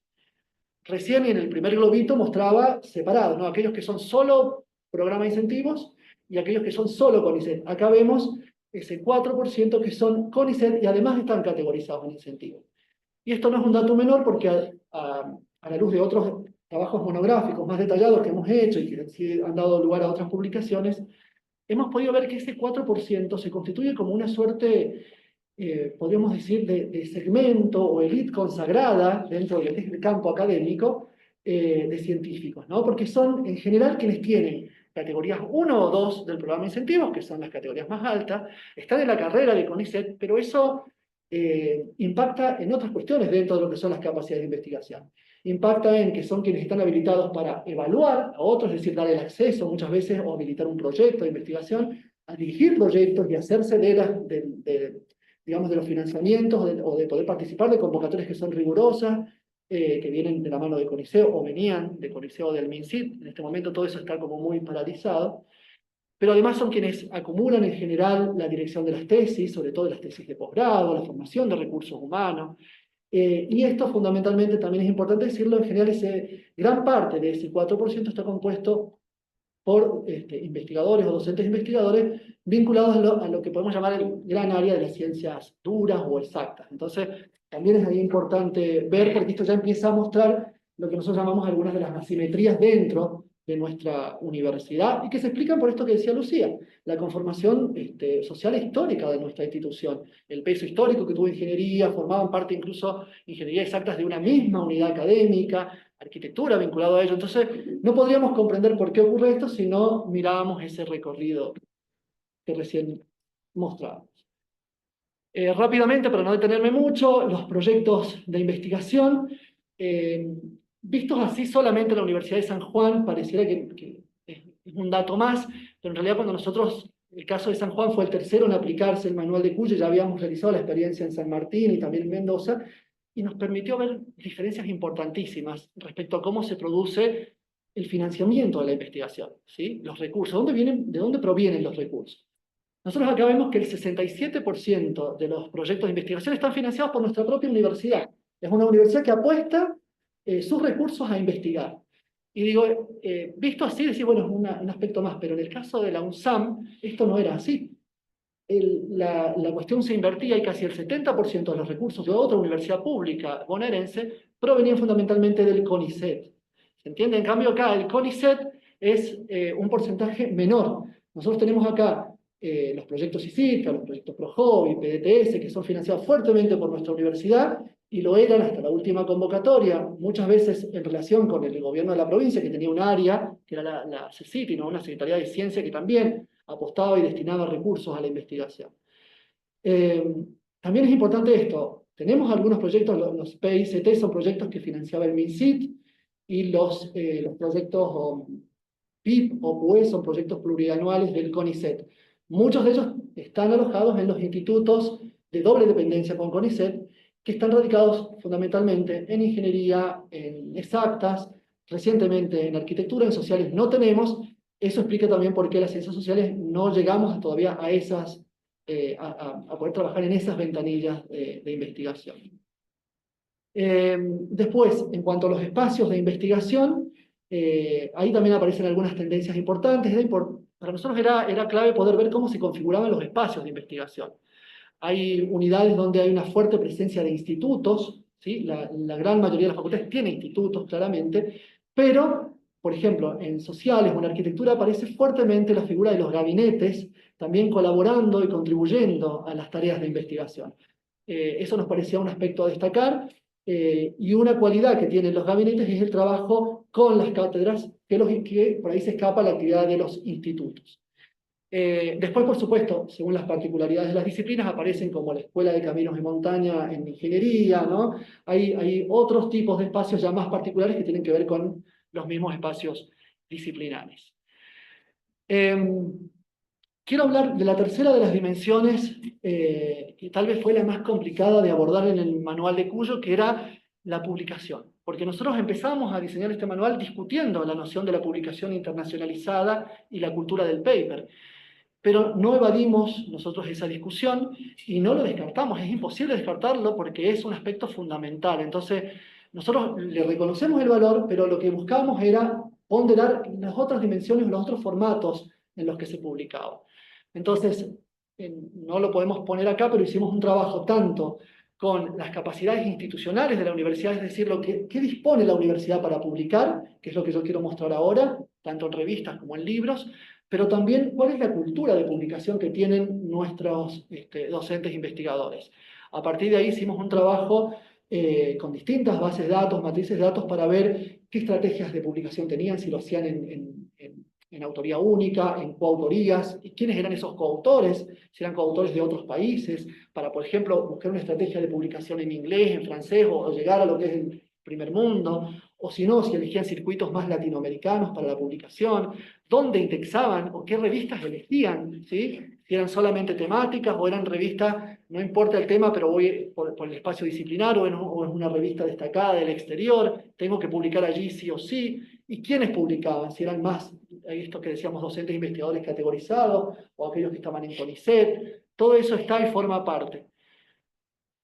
Recién en el primer globito mostraba separado, ¿no? Aquellos que son solo programa de incentivos y aquellos que son solo CONICET. Acá vemos ese 4% que son CONICET y además están categorizados en incentivos. Y esto no es un dato menor porque a la luz de otros trabajos monográficos más detallados que hemos hecho y que sí han dado lugar a otras publicaciones, hemos podido ver que ese 4% se constituye como una suerte, podríamos decir, de segmento o élite consagrada dentro del campo académico de científicos, ¿no? Porque son en general quienes tienen categorías 1 o 2 del programa de incentivos, que son las categorías más altas, están en la carrera de CONICET, pero eso impacta en otras cuestiones dentro de lo que son las capacidades de investigación. Impacta en que son quienes están habilitados para evaluar a otros, es decir, dar el acceso muchas veces o habilitar un proyecto de investigación, a dirigir proyectos y hacerse digamos, de los financiamientos o de poder participar de convocatorias que son rigurosas, que vienen de la mano de CONICET o venían de CONICET o del MINCIT. En este momento todo eso está como muy paralizado. Pero además son quienes acumulan en general la dirección de las tesis, sobre todo de las tesis de posgrado, la formación de recursos humanos. Y esto fundamentalmente también es importante decirlo, en general gran parte de ese 4% está compuesto por investigadores o docentes investigadores vinculados a lo que podemos llamar el gran área de las ciencias duras o exactas. Entonces, también es ahí importante ver, porque esto ya empieza a mostrar lo que nosotros llamamos algunas de las asimetrías dentro de nuestra universidad y que se explican por esto que decía Lucía, la conformación social e histórica de nuestra institución, el peso histórico que tuvo ingeniería, formaban parte incluso ingeniería exactas de una misma unidad académica, arquitectura vinculado a ello. Entonces, no podríamos comprender por qué ocurre esto si no mirábamos ese recorrido que recién mostrábamos. Rápidamente, para no detenerme mucho, los proyectos de investigación, vistos así solamente en la Universidad de San Juan, pareciera que es un dato más, pero en realidad cuando nosotros, el caso de San Juan fue el tercero en aplicarse el manual de Cuyo, ya habíamos realizado la experiencia en San Martín y también en Mendoza, y nos permitió ver diferencias importantísimas respecto a cómo se produce el financiamiento de la investigación, ¿sí? Los recursos, ¿de dónde provienen los recursos? Nosotros acá vemos que el 67% de los proyectos de investigación están financiados por nuestra propia universidad. Es una universidad que apuesta sus recursos a investigar. Y digo, visto así, decir, bueno, es un aspecto más, pero en el caso de la UNSAM, esto no era así. La cuestión se invertía y casi el 70% de los recursos de otra universidad pública bonaerense provenían fundamentalmente del CONICET. ¿Se entiende? En cambio acá el CONICET es un porcentaje menor. Nosotros tenemos acá los proyectos ICITCA, los proyectos ProHobby, PDTS, que son financiados fuertemente por nuestra universidad, y lo eran hasta la última convocatoria, muchas veces en relación con el gobierno de la provincia, que tenía un área, que era la CECITI, ¿no? Una Secretaría de Ciencia que también apostaba y destinaba recursos a la investigación. Eh, También es importante esto. Tenemos algunos proyectos, los PICT son proyectos que financiaba el MinSit, y los proyectos PIP o PUE son proyectos plurianuales del CONICET. Muchos de ellos están alojados en los institutos de doble dependencia con CONICET, que están radicados fundamentalmente en ingeniería, en exactas, recientemente en arquitectura, en sociales no tenemos. Eso explica también por qué las ciencias sociales no llegamos todavía a esas, a poder trabajar en esas ventanillas de investigación. Después, en cuanto a los espacios de investigación, ahí también aparecen algunas tendencias importantes. Para nosotros era clave poder ver cómo se configuraban los espacios de investigación. Hay unidades donde hay una fuerte presencia de institutos, ¿sí? La gran mayoría de las facultades tiene institutos, claramente, pero, por ejemplo, en sociales o en arquitectura aparece fuertemente la figura de los gabinetes, también colaborando y contribuyendo a las tareas de investigación. Eso nos parecía un aspecto a destacar, y una cualidad que tienen los gabinetes es el trabajo con las cátedras, que por ahí se escapa la actividad de los institutos. Después, por supuesto, según las particularidades de las disciplinas, aparecen como la Escuela de Caminos de Montaña en ingeniería, ¿no? Hay otros tipos de espacios ya más particulares que tienen que ver con los mismos espacios disciplinares. Quiero hablar de la tercera de las dimensiones, que tal vez fue la más complicada de abordar en el manual de Cuyo, que era la publicación. Porque nosotros empezamos a diseñar este manual discutiendo la noción de la publicación internacionalizada y la cultura del paper. Pero no evadimos nosotros esa discusión y no lo descartamos. Es imposible descartarlo porque es un aspecto fundamental. Entonces, nosotros le reconocemos el valor, pero lo que buscábamos era ponderar las otras dimensiones, los otros formatos en los que se publicaba. Entonces, no lo podemos poner acá, pero hicimos un trabajo tanto con las capacidades institucionales de la universidad, es decir, qué dispone la universidad para publicar, que es lo que yo quiero mostrar ahora, tanto en revistas como en libros, pero también cuál es la cultura de publicación que tienen nuestros docentes investigadores. A partir de ahí hicimos un trabajo con distintas bases de datos, matrices de datos, para ver qué estrategias de publicación tenían, si lo hacían en autoría única, en coautorías, y quiénes eran esos coautores, si eran coautores de otros países, para, por ejemplo, buscar una estrategia de publicación en inglés, en francés, o llegar a lo que es el primer mundo, o si no, si elegían circuitos más latinoamericanos para la publicación, dónde indexaban o qué revistas elegían, ¿sí? Si eran solamente temáticas o eran revistas, no importa el tema, pero voy por el espacio disciplinar, o es una revista destacada del exterior, tengo que publicar allí sí o sí. ¿Y quiénes publicaban? Si eran más, esto que decíamos, docentes investigadores categorizados, o aquellos que estaban en CONICET. Todo eso está y forma parte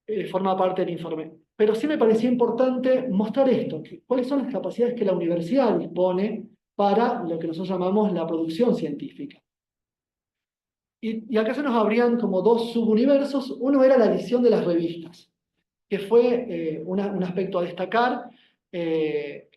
del informe. Pero sí me parecía importante mostrar esto, cuáles son las capacidades que la universidad dispone para lo que nosotros llamamos la producción científica. Y acá se nos abrían como dos subuniversos. Uno era la edición de las revistas, que fue un aspecto a destacar.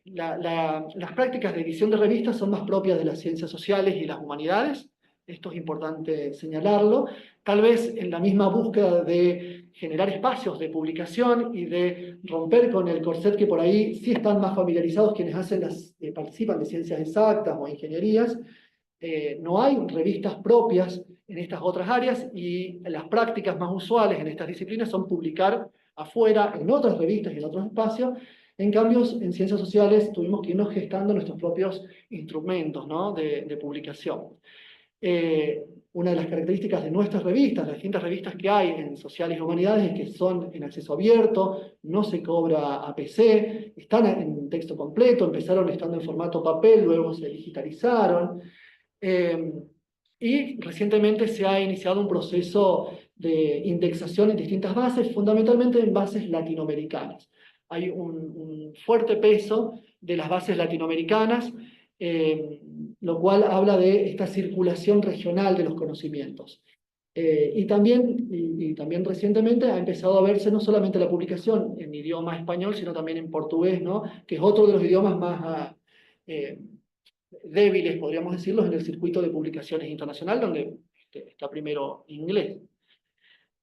Las prácticas de edición de revistas son más propias de las ciencias sociales y las humanidades. Esto es importante señalarlo. Tal vez en la misma búsqueda de generar espacios de publicación y de romper con el corset que por ahí sí están más familiarizados quienes participan de ciencias exactas o ingenierías. No hay revistas propias en estas otras áreas, y las prácticas más usuales en estas disciplinas son publicar afuera, en otras revistas y en otros espacios. En cambio, en ciencias sociales tuvimos que irnos gestando nuestros propios instrumentos, ¿no?, de publicación. Una de las características de nuestras revistas, las distintas revistas que hay en sociales y humanidades, es que son en acceso abierto, no se cobra APC, están en texto completo, empezaron estando en formato papel, luego se digitalizaron. Y recientemente se ha iniciado un proceso de indexación en distintas bases, fundamentalmente en bases latinoamericanas. Hay un fuerte peso de las bases latinoamericanas, lo cual habla de esta circulación regional de los conocimientos. Y también recientemente ha empezado a verse no solamente la publicación en idioma español, sino también en portugués, ¿no?, que es otro de los idiomas más débiles, podríamos decirlo, en el circuito de publicaciones internacional, donde está primero inglés.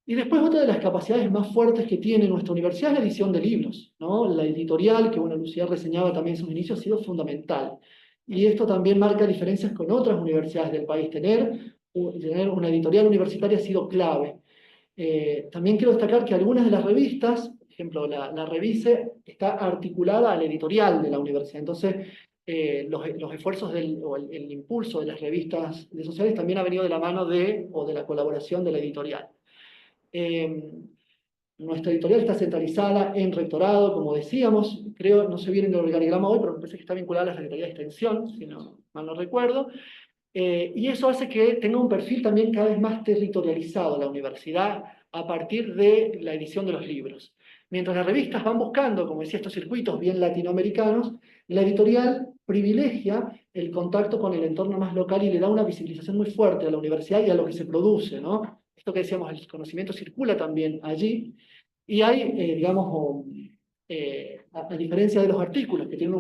Y después, otra de las capacidades más fuertes que tiene nuestra universidad es la edición de libros, ¿no? La editorial, que bueno, Lucía reseñaba también en sus inicios, ha sido fundamental. Y esto también marca diferencias con otras universidades del país. Tener una editorial universitaria ha sido clave. También quiero destacar que algunas de las revistas, por ejemplo, la Revice, está articulada al editorial de la universidad. Entonces, los esfuerzos o el impulso de las revistas de sociales también ha venido de la mano o de la colaboración de la editorial. Eh, Nuestra editorial está centralizada en rectorado, como decíamos, creo, no sé bien en el organigrama hoy, pero me parece que está vinculada a la Secretaría de Extensión, si no mal no recuerdo. Y eso hace que tenga un perfil también cada vez más territorializado la universidad a partir de la edición de los libros. Mientras las revistas van buscando, como decía, estos circuitos bien latinoamericanos, la editorial privilegia el contacto con el entorno más local y le da una visibilización muy fuerte a la universidad y a lo que se produce, ¿no? Esto que decíamos, el conocimiento circula también allí y hay, digamos, a diferencia de los artículos que tienen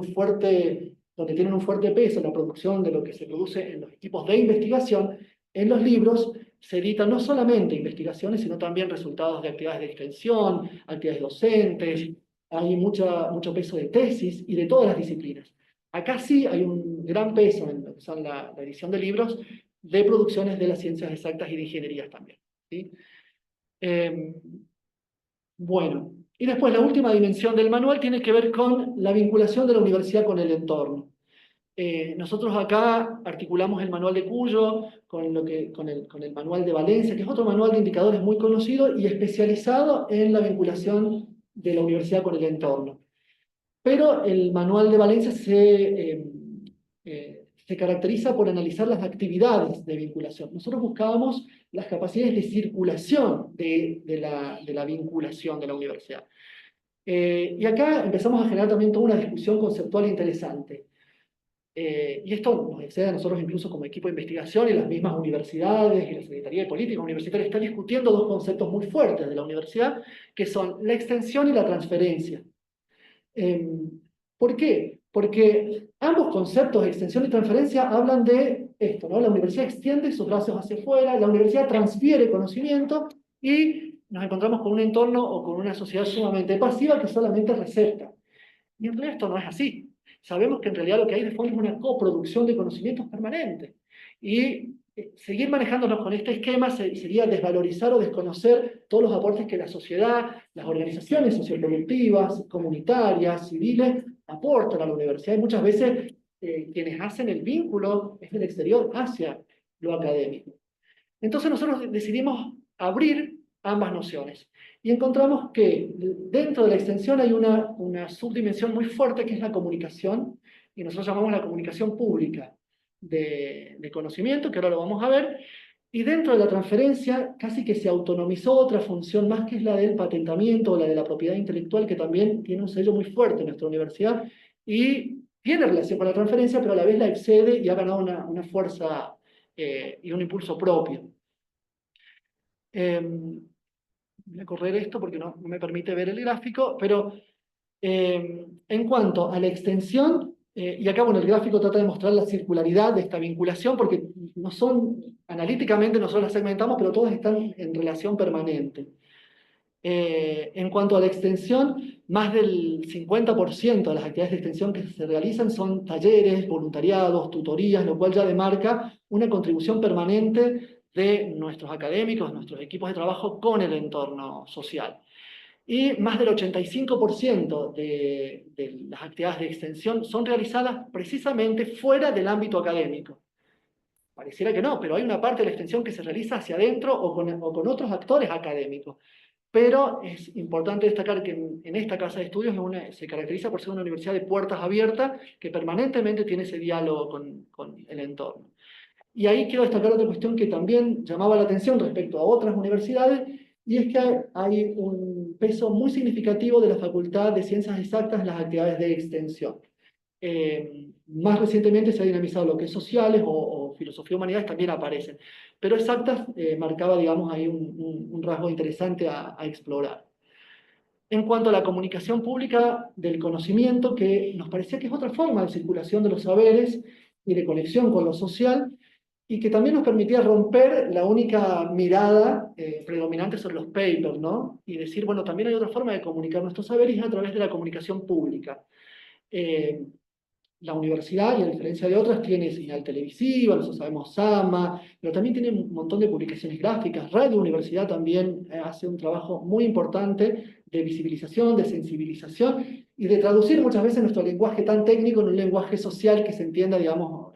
donde tienen un fuerte peso en la producción de lo que se produce en los equipos de investigación, en los libros se editan no solamente investigaciones, sino también resultados de actividades de extensión, actividades docentes, hay mucho peso de tesis y de todas las disciplinas. Acá sí hay un gran peso en lo que son la edición de libros de producciones de las ciencias exactas y de ingenierías también. ¿Sí? Eh, bueno, y después la última dimensión del manual tiene que ver con la vinculación de la universidad con el entorno. Nosotros acá articulamos el manual de Cuyo con el manual de Valencia, que es otro manual de indicadores muy conocido y especializado en la vinculación de la universidad con el entorno. Pero el manual de Valencia se caracteriza por analizar las actividades de vinculación. Nosotros buscábamos las capacidades de circulación de la vinculación de la universidad. Y acá empezamos a generar también toda una discusión conceptual interesante. Y esto nos excede a nosotros incluso como equipo de investigación y las mismas universidades y la Secretaría de Política Universitaria están discutiendo dos conceptos muy fuertes de la universidad, que son la extensión y la transferencia. ¿Por qué? Porque ambos conceptos, extensión y transferencia, hablan de esto, ¿no? La universidad extiende sus brazos hacia afuera, la universidad transfiere conocimiento y nos encontramos con un entorno o con una sociedad sumamente pasiva que solamente recepta. Y en realidad esto no es así. Sabemos que en realidad lo que hay de fondo es una coproducción de conocimientos permanente. Y seguir manejándonos con este esquema sería desvalorizar o desconocer todos los aportes que la sociedad, las organizaciones socioproductivas, comunitarias, civiles, aportan a la universidad. Y muchas veces quienes hacen el vínculo es del exterior hacia lo académico. Entonces nosotros decidimos abrir ambas nociones. Y encontramos que dentro de la extensión hay una subdimensión muy fuerte que es la comunicación, y nosotros llamamos la comunicación pública de conocimiento, que ahora lo vamos a ver, y dentro de la transferencia casi que se autonomizó otra función más que es la del patentamiento o la de la propiedad intelectual, que también tiene un sello muy fuerte en nuestra universidad, y tiene relación con la transferencia, pero a la vez la excede y ha ganado una fuerza y un impulso propio. Voy a correr esto porque no me permite ver el gráfico, pero en cuanto a la extensión, y acá bueno, el gráfico trata de mostrar la circularidad de esta vinculación, porque no son, analíticamente nosotros las segmentamos, pero todas están en relación permanente. En cuanto a la extensión, más del 50% de las actividades de extensión que se realizan son talleres, voluntariados, tutorías, lo cual ya demarca una contribución permanente de nuestros académicos, nuestros equipos de trabajo con el entorno social. Y más del 85% de las actividades de extensión son realizadas precisamente fuera del ámbito académico. Pareciera que no, pero hay una parte de la extensión que se realiza hacia adentro o con otros actores académicos. Pero es importante destacar que en esta casa de estudios se caracteriza por ser una universidad de puertas abiertas que permanentemente tiene ese diálogo con el entorno. Y ahí quiero destacar otra cuestión que también llamaba la atención respecto a otras universidades, y es que hay un peso muy significativo de la Facultad de Ciencias Exactas en las actividades de extensión. Más recientemente se ha dinamizado lo que es sociales o filosofía y humanidades, también aparecen. Pero exactas marcaba, digamos, ahí un rasgo interesante a explorar. En cuanto a la comunicación pública del conocimiento, que nos parecía que es otra forma de circulación de los saberes y de conexión con lo social, y que también nos permitía romper la única mirada predominante sobre los papers, ¿no? Y decir, bueno, también hay otra forma de comunicar nuestros saberes y es a través de la comunicación pública. la universidad, y a diferencia de otras, tiene señal televisiva, nosotros sabemos SAMA, pero también tiene un montón de publicaciones gráficas. Radio Universidad también hace un trabajo muy importante de visibilización, de sensibilización y de traducir muchas veces nuestro lenguaje tan técnico en un lenguaje social que se entienda, digamos,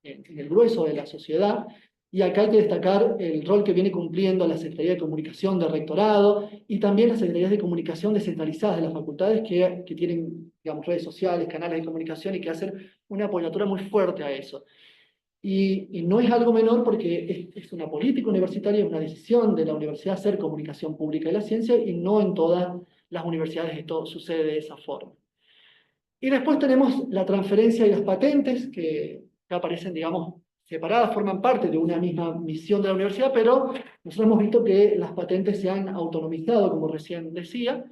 en el grueso de la sociedad. Y acá hay que destacar el rol que viene cumpliendo la Secretaría de Comunicación del Rectorado y también las Secretarías de Comunicación descentralizadas de las facultades que tienen, digamos, redes sociales, canales de comunicación y que hacen una apoyatura muy fuerte a eso. Y no es algo menor porque es una política universitaria, es una decisión de la universidad hacer comunicación pública de la ciencia y no en todas las universidades esto sucede de esa forma. Y después tenemos la transferencia y las patentes, que aparecen, digamos, separadas, forman parte de una misma misión de la universidad, pero nosotros hemos visto que las patentes se han autonomizado, como recién decía.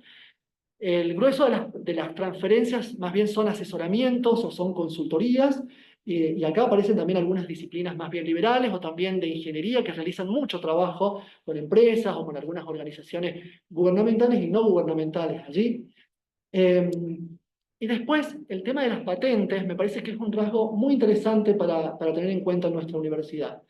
El grueso de las transferencias más bien son asesoramientos o son consultorías, y acá aparecen también algunas disciplinas más bien liberales o también de ingeniería que realizan mucho trabajo con empresas o con algunas organizaciones gubernamentales y no gubernamentales allí. Eh, y después, el tema de las patentes me parece que es un rasgo muy interesante para tener en cuenta en nuestra universidad.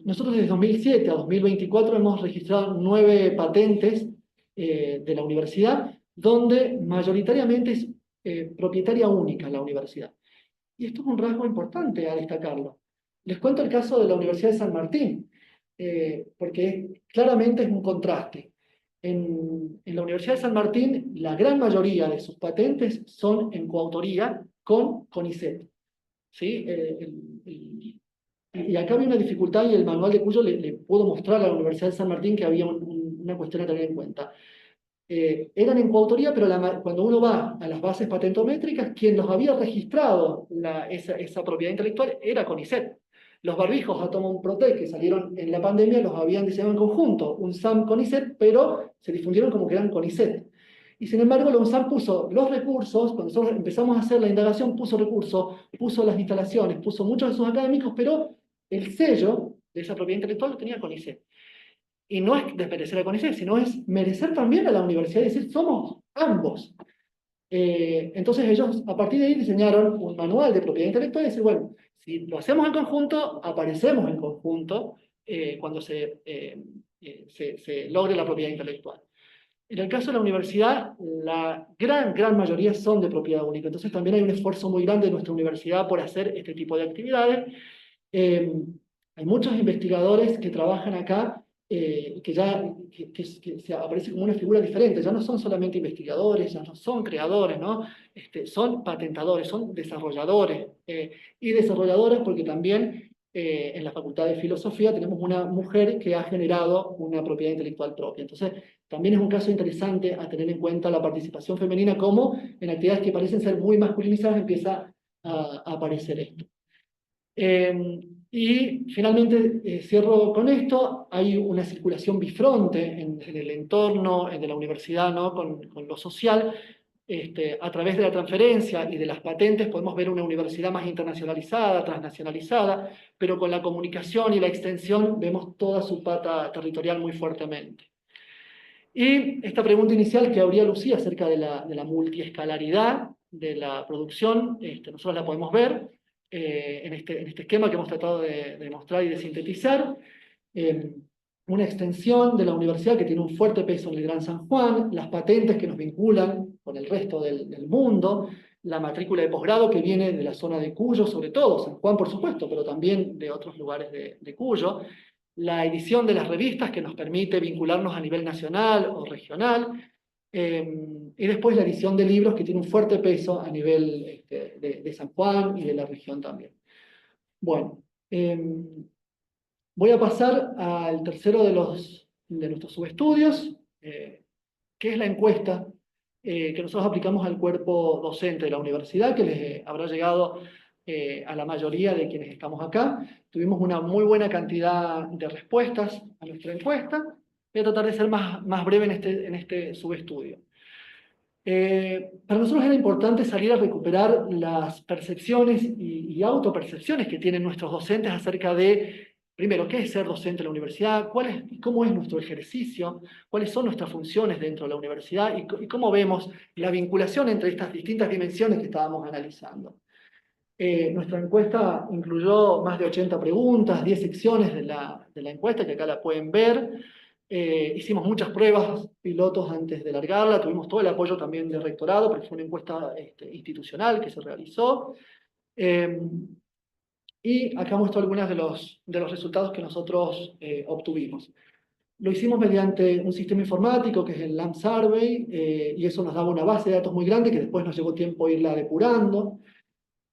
Nosotros desde 2007 a 2024 hemos registrado 9 patentes de la universidad, donde mayoritariamente es propietaria única la universidad. Y esto es un rasgo importante a destacarlo. Les cuento el caso de la Universidad de San Martín, porque claramente es un contraste. En la Universidad de San Martín, la gran mayoría de sus patentes son en coautoría con CONICET. ¿Sí? Y acá había una dificultad y el manual de Cuyo le pudo mostrar a la Universidad de San Martín que había una cuestión a tener en cuenta. Eran en coautoría, pero cuando uno va a las bases patentométricas, quien los había registrado esa propiedad intelectual era CONICET. Los barbijos Atomon Protec que salieron en la pandemia los habían diseñado en conjunto, UNSAM CONICET, pero se difundieron como que eran CONICET. Y sin embargo, la UNSAM puso los recursos, cuando nosotros empezamos a hacer la indagación, puso recursos, puso las instalaciones, puso muchos de sus académicos, pero el sello de esa propiedad intelectual lo tenía CONICET. Y no es desmerecer a CONICET, sino es merecer también a la universidad y decir, somos ambos. Entonces ellos a partir de ahí diseñaron un manual de propiedad intelectual y decir, bueno, si lo hacemos en conjunto, aparecemos en conjunto cuando se logre la propiedad intelectual. En el caso de la universidad, la gran mayoría son de propiedad única. Entonces también hay un esfuerzo muy grande de nuestra universidad por hacer este tipo de actividades. Hay muchos investigadores que trabajan acá que se aparece como una figura diferente. Ya no son solamente investigadores, ya no son creadores, ¿no? Son patentadores, son desarrolladores. Y desarrolladores porque también en la Facultad de Filosofía tenemos una mujer que ha generado una propiedad intelectual propia. Entonces, también es un caso interesante a tener en cuenta la participación femenina, como en actividades que parecen ser muy masculinizadas empieza a aparecer esto. Y finalmente cierro con esto, hay una circulación bifronte en el entorno de la universidad, ¿no? con lo social. A través de la transferencia y de las patentes podemos ver una universidad más internacionalizada, transnacionalizada, pero con la comunicación y la extensión vemos toda su pata territorial muy fuertemente. Y esta pregunta inicial que habría Lucía acerca de la multiescalaridad de la producción, nosotros la podemos ver en este esquema que hemos tratado de mostrar y de sintetizar. Una extensión de la universidad que tiene un fuerte peso en el Gran San Juan, las patentes que nos vinculan con el resto del mundo, la matrícula de posgrado que viene de la zona de Cuyo, sobre todo, San Juan por supuesto, pero también de otros lugares de Cuyo, la edición de las revistas que nos permite vincularnos a nivel nacional o regional, y después la edición de libros que tiene un fuerte peso a nivel de San Juan y de la región también. Bueno, voy a pasar al tercero de nuestros subestudios, que es la encuesta que nosotros aplicamos al cuerpo docente de la universidad, que les habrá llegado a la mayoría de quienes estamos acá. Tuvimos una muy buena cantidad de respuestas a nuestra encuesta. Voy a tratar de ser más breve en este subestudio. Para nosotros era importante salir a recuperar las percepciones y autopercepciones que tienen nuestros docentes acerca de primero, ¿qué es ser docente en la universidad? ¿Cómo es nuestro ejercicio? ¿Cuáles son nuestras funciones dentro de la universidad? Y cómo vemos la vinculación entre estas distintas dimensiones que estábamos analizando. Nuestra encuesta incluyó más de 80 preguntas, 10 secciones de la encuesta, que acá la pueden ver. Hicimos muchas pruebas pilotos antes de largarla, tuvimos todo el apoyo también del rectorado, porque fue una encuesta institucional que se realizó. Eh, y acá muestro algunos de los resultados que nosotros obtuvimos. Lo hicimos mediante un sistema informático que es el LAMP Survey, y eso nos daba una base de datos muy grande que después nos llevó tiempo irla depurando.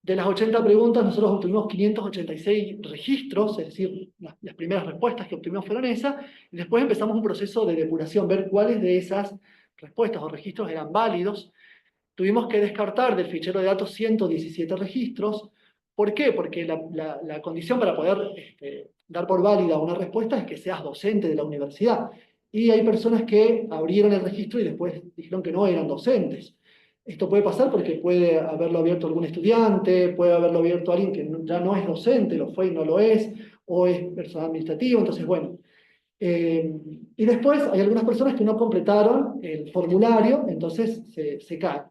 De las 80 preguntas, nosotros obtuvimos 586 registros, es decir, las primeras respuestas que obtuvimos fueron esas, y después empezamos un proceso de depuración, ver cuáles de esas respuestas o registros eran válidos. Tuvimos que descartar del fichero de datos 117 registros. ¿Por qué? Porque la condición para poder dar por válida una respuesta es que seas docente de la universidad. Y hay personas que abrieron el registro y después dijeron que no eran docentes. Esto puede pasar porque puede haberlo abierto algún estudiante, puede haberlo abierto alguien que ya no es docente, lo fue y no lo es, o es personal administrativo. Entonces, bueno. Y después hay algunas personas que no completaron el formulario, entonces se caen.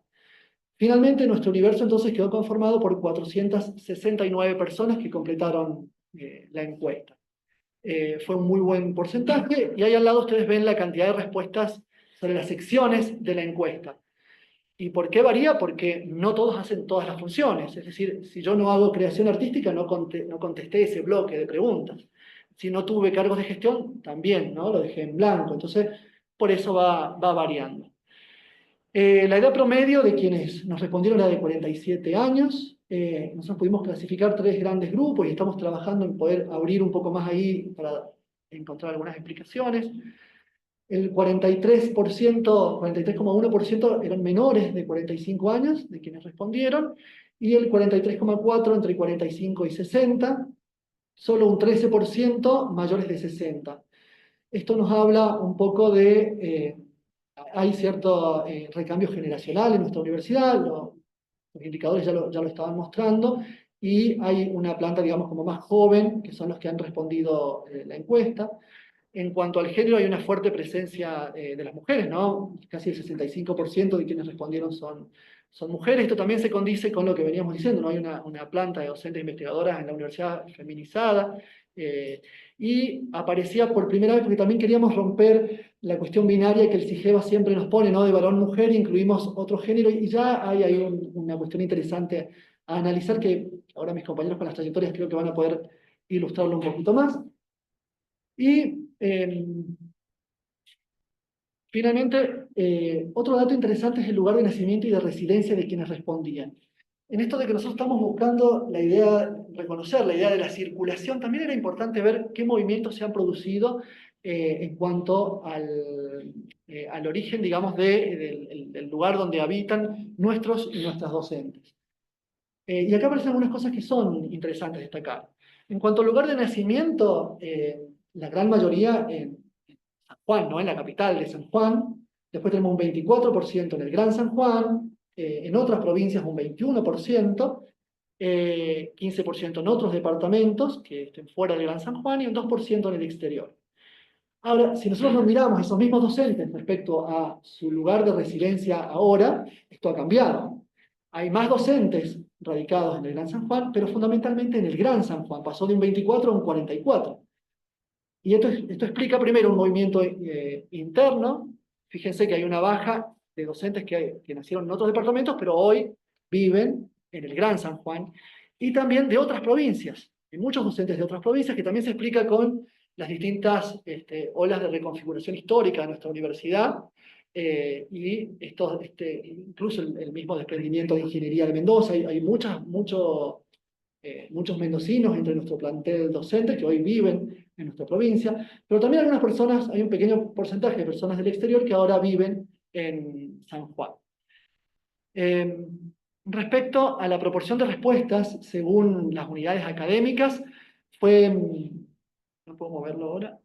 Finalmente, nuestro universo entonces quedó conformado por 469 personas que completaron la encuesta. Fue un muy buen porcentaje, y ahí al lado ustedes ven la cantidad de respuestas sobre las secciones de la encuesta. ¿Y por qué varía? Porque no todos hacen todas las funciones. Es decir, si yo no hago creación artística, no contesté ese bloque de preguntas. Si no tuve cargos de gestión, también, ¿no? Lo dejé en blanco. Entonces, por eso va variando. La edad promedio de quienes nos respondieron era de 47 años. Nosotros pudimos clasificar tres grandes grupos y estamos trabajando en poder abrir un poco más ahí para encontrar algunas explicaciones. El 43%, 43,1% eran menores de 45 años, de quienes respondieron, y el 43,4% entre 45 y 60, solo un 13% mayores de 60. Esto nos habla un poco de hay cierto recambio generacional en nuestra universidad, los indicadores ya lo estaban mostrando, y hay una planta, digamos, como más joven, que son los que han respondido la encuesta. En cuanto al género, hay una fuerte presencia de las mujeres, ¿no? Casi el 65% de quienes respondieron son mujeres. Esto también se condice con lo que veníamos diciendo, ¿no? Hay una planta de docentes e investigadoras en la universidad feminizada, eh, y aparecía por primera vez porque también queríamos romper la cuestión binaria que el CIGEVA siempre nos pone, ¿no? De varón-mujer, incluimos otro género, y ya hay una cuestión interesante a analizar que ahora mis compañeros con las trayectorias creo que van a poder ilustrarlo un poquito más. Y finalmente, otro dato interesante es el lugar de nacimiento y de residencia de quienes respondían. En esto de que nosotros estamos buscando la idea, reconocer la idea de la circulación, también era importante ver qué movimientos se han producido en cuanto al origen, digamos, del lugar donde habitan nuestros y nuestras docentes. Y acá aparecen algunas cosas que son interesantes destacar. En cuanto al lugar de nacimiento, la gran mayoría en San Juan, ¿no? En la capital de San Juan. Después tenemos un 24% en el Gran San Juan, en otras provincias un 21%, 15% en otros departamentos que estén fuera del Gran San Juan y un 2% en el exterior. Ahora, si nosotros nos miramos esos mismos docentes respecto a su lugar de residencia ahora, esto ha cambiado. Hay más docentes radicados en el Gran San Juan, pero fundamentalmente en el Gran San Juan. Pasó de un 24 a un 44. Y esto explica primero un movimiento interno. Fíjense que hay una baja de docentes que nacieron en otros departamentos, pero hoy viven en el Gran San Juan, y también de otras provincias. Hay muchos docentes de otras provincias que también se explica con las distintas olas de reconfiguración histórica de nuestra universidad, y incluso el mismo desprendimiento de ingeniería de Mendoza. Hay muchos mendocinos entre nuestro plantel docente que hoy viven en nuestra provincia, pero también algunas personas, hay un pequeño porcentaje de personas del exterior que ahora viven en San Juan. Eh, Respecto a la proporción de respuestas, según las unidades académicas, fue, no puedo moverlo ahora.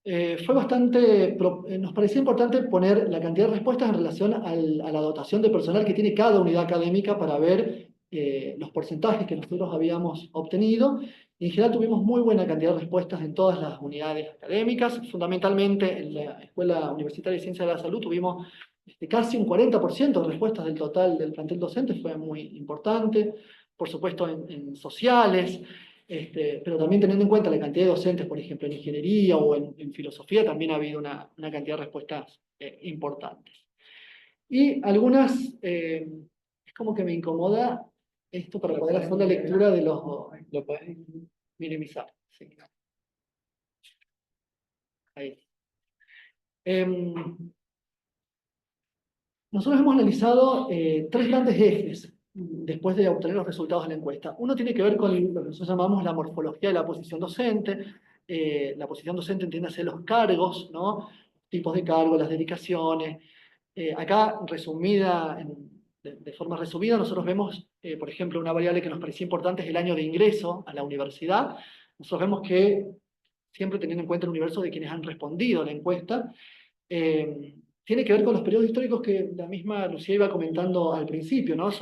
fue bastante, nos parecía importante poner la cantidad de respuestas en relación a la dotación de personal que tiene cada unidad académica para ver los porcentajes que nosotros habíamos obtenido. Y en general tuvimos muy buena cantidad de respuestas en todas las unidades académicas. Fundamentalmente en la Escuela Universitaria de Ciencias de la Salud tuvimos casi un 40% de respuestas del total del plantel docente, fue muy importante. Por supuesto en sociales. Pero también teniendo en cuenta la cantidad de docentes, por ejemplo, en ingeniería o en filosofía, también ha habido una cantidad de respuestas importantes. Y algunas, es como que me incomoda esto para poder hacer la lectura de los... ¿Lo puedes minimizar? Sí. Ahí. Em, Nosotros hemos analizado tres grandes ejes después de obtener los resultados de la encuesta. Uno tiene que ver con lo que nosotros llamamos la morfología de la posición docente. La posición docente entiende a ser los cargos, ¿no? Tipos de cargos, las dedicaciones. Acá, resumida, de forma resumida, nosotros vemos, por ejemplo, una variable que nos parecía importante es el año de ingreso a la universidad. Nosotros vemos que, siempre teniendo en cuenta el universo de quienes han respondido a la encuesta, tiene que ver con los periodos históricos que la misma Lucía iba comentando al principio, ¿no? Ha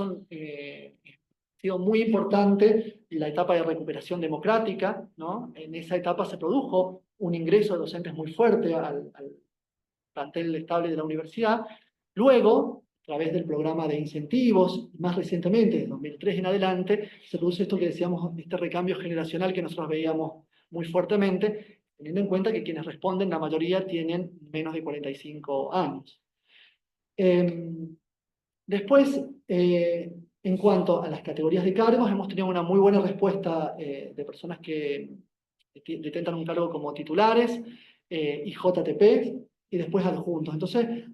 sido muy importante la etapa de recuperación democrática, ¿no? En esa etapa se produjo un ingreso de docentes muy fuerte al plantel estable de la universidad. Luego, a través del programa de incentivos, más recientemente, de 2003 en adelante, se produce esto que decíamos, este recambio generacional que nosotros veíamos muy fuertemente, teniendo en cuenta que quienes responden, la mayoría tienen menos de 45 años. Después, en cuanto a las categorías de cargos, hemos tenido una muy buena respuesta de personas que detentan un cargo como titulares, y JTP, y después adjuntos. Entonces,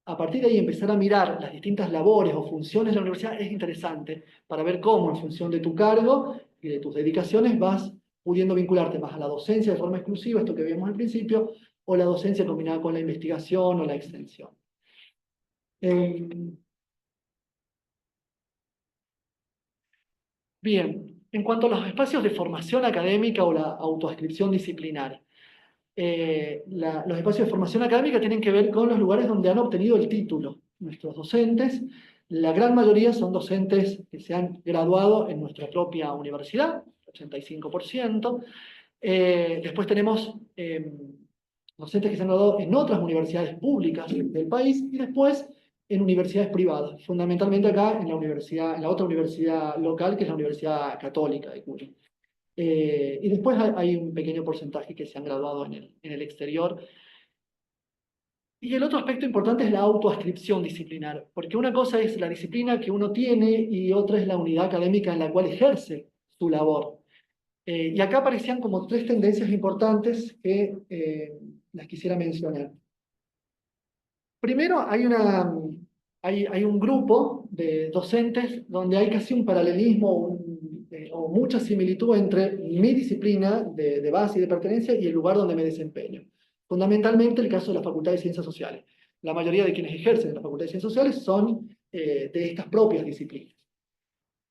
a partir de ahí empezar a mirar las distintas labores o funciones de la universidad es interesante para ver cómo en función de tu cargo y de tus dedicaciones vas pudiendo vincularte más a la docencia de forma exclusiva, esto que vimos al principio, o la docencia combinada con la investigación o la extensión. Bien, en cuanto a los espacios de formación académica o la autoascripción disciplinar, los espacios de formación académica tienen que ver con los lugares donde han obtenido el título. Nuestros docentes, la gran mayoría son docentes que se han graduado en nuestra propia universidad, 85%. Después tenemos docentes que se han graduado en otras universidades públicas del país y después en universidades privadas, fundamentalmente acá en la universidad, en la otra universidad local, que es la Universidad Católica de Cuyo. Y después hay un pequeño porcentaje que se han graduado en el exterior. Y el otro aspecto importante es la autoascripción disciplinar, porque una cosa es la disciplina que uno tiene y otra es la unidad académica en la cual ejerce su labor. Y acá aparecían como tres tendencias importantes que las quisiera mencionar. Primero, hay un grupo de docentes donde hay casi un paralelismo o mucha similitud entre mi disciplina de base y de pertenencia y el lugar donde me desempeño. Fundamentalmente el caso de la Facultad de Ciencias Sociales. La mayoría de quienes ejercen en la Facultad de Ciencias Sociales son de estas propias disciplinas.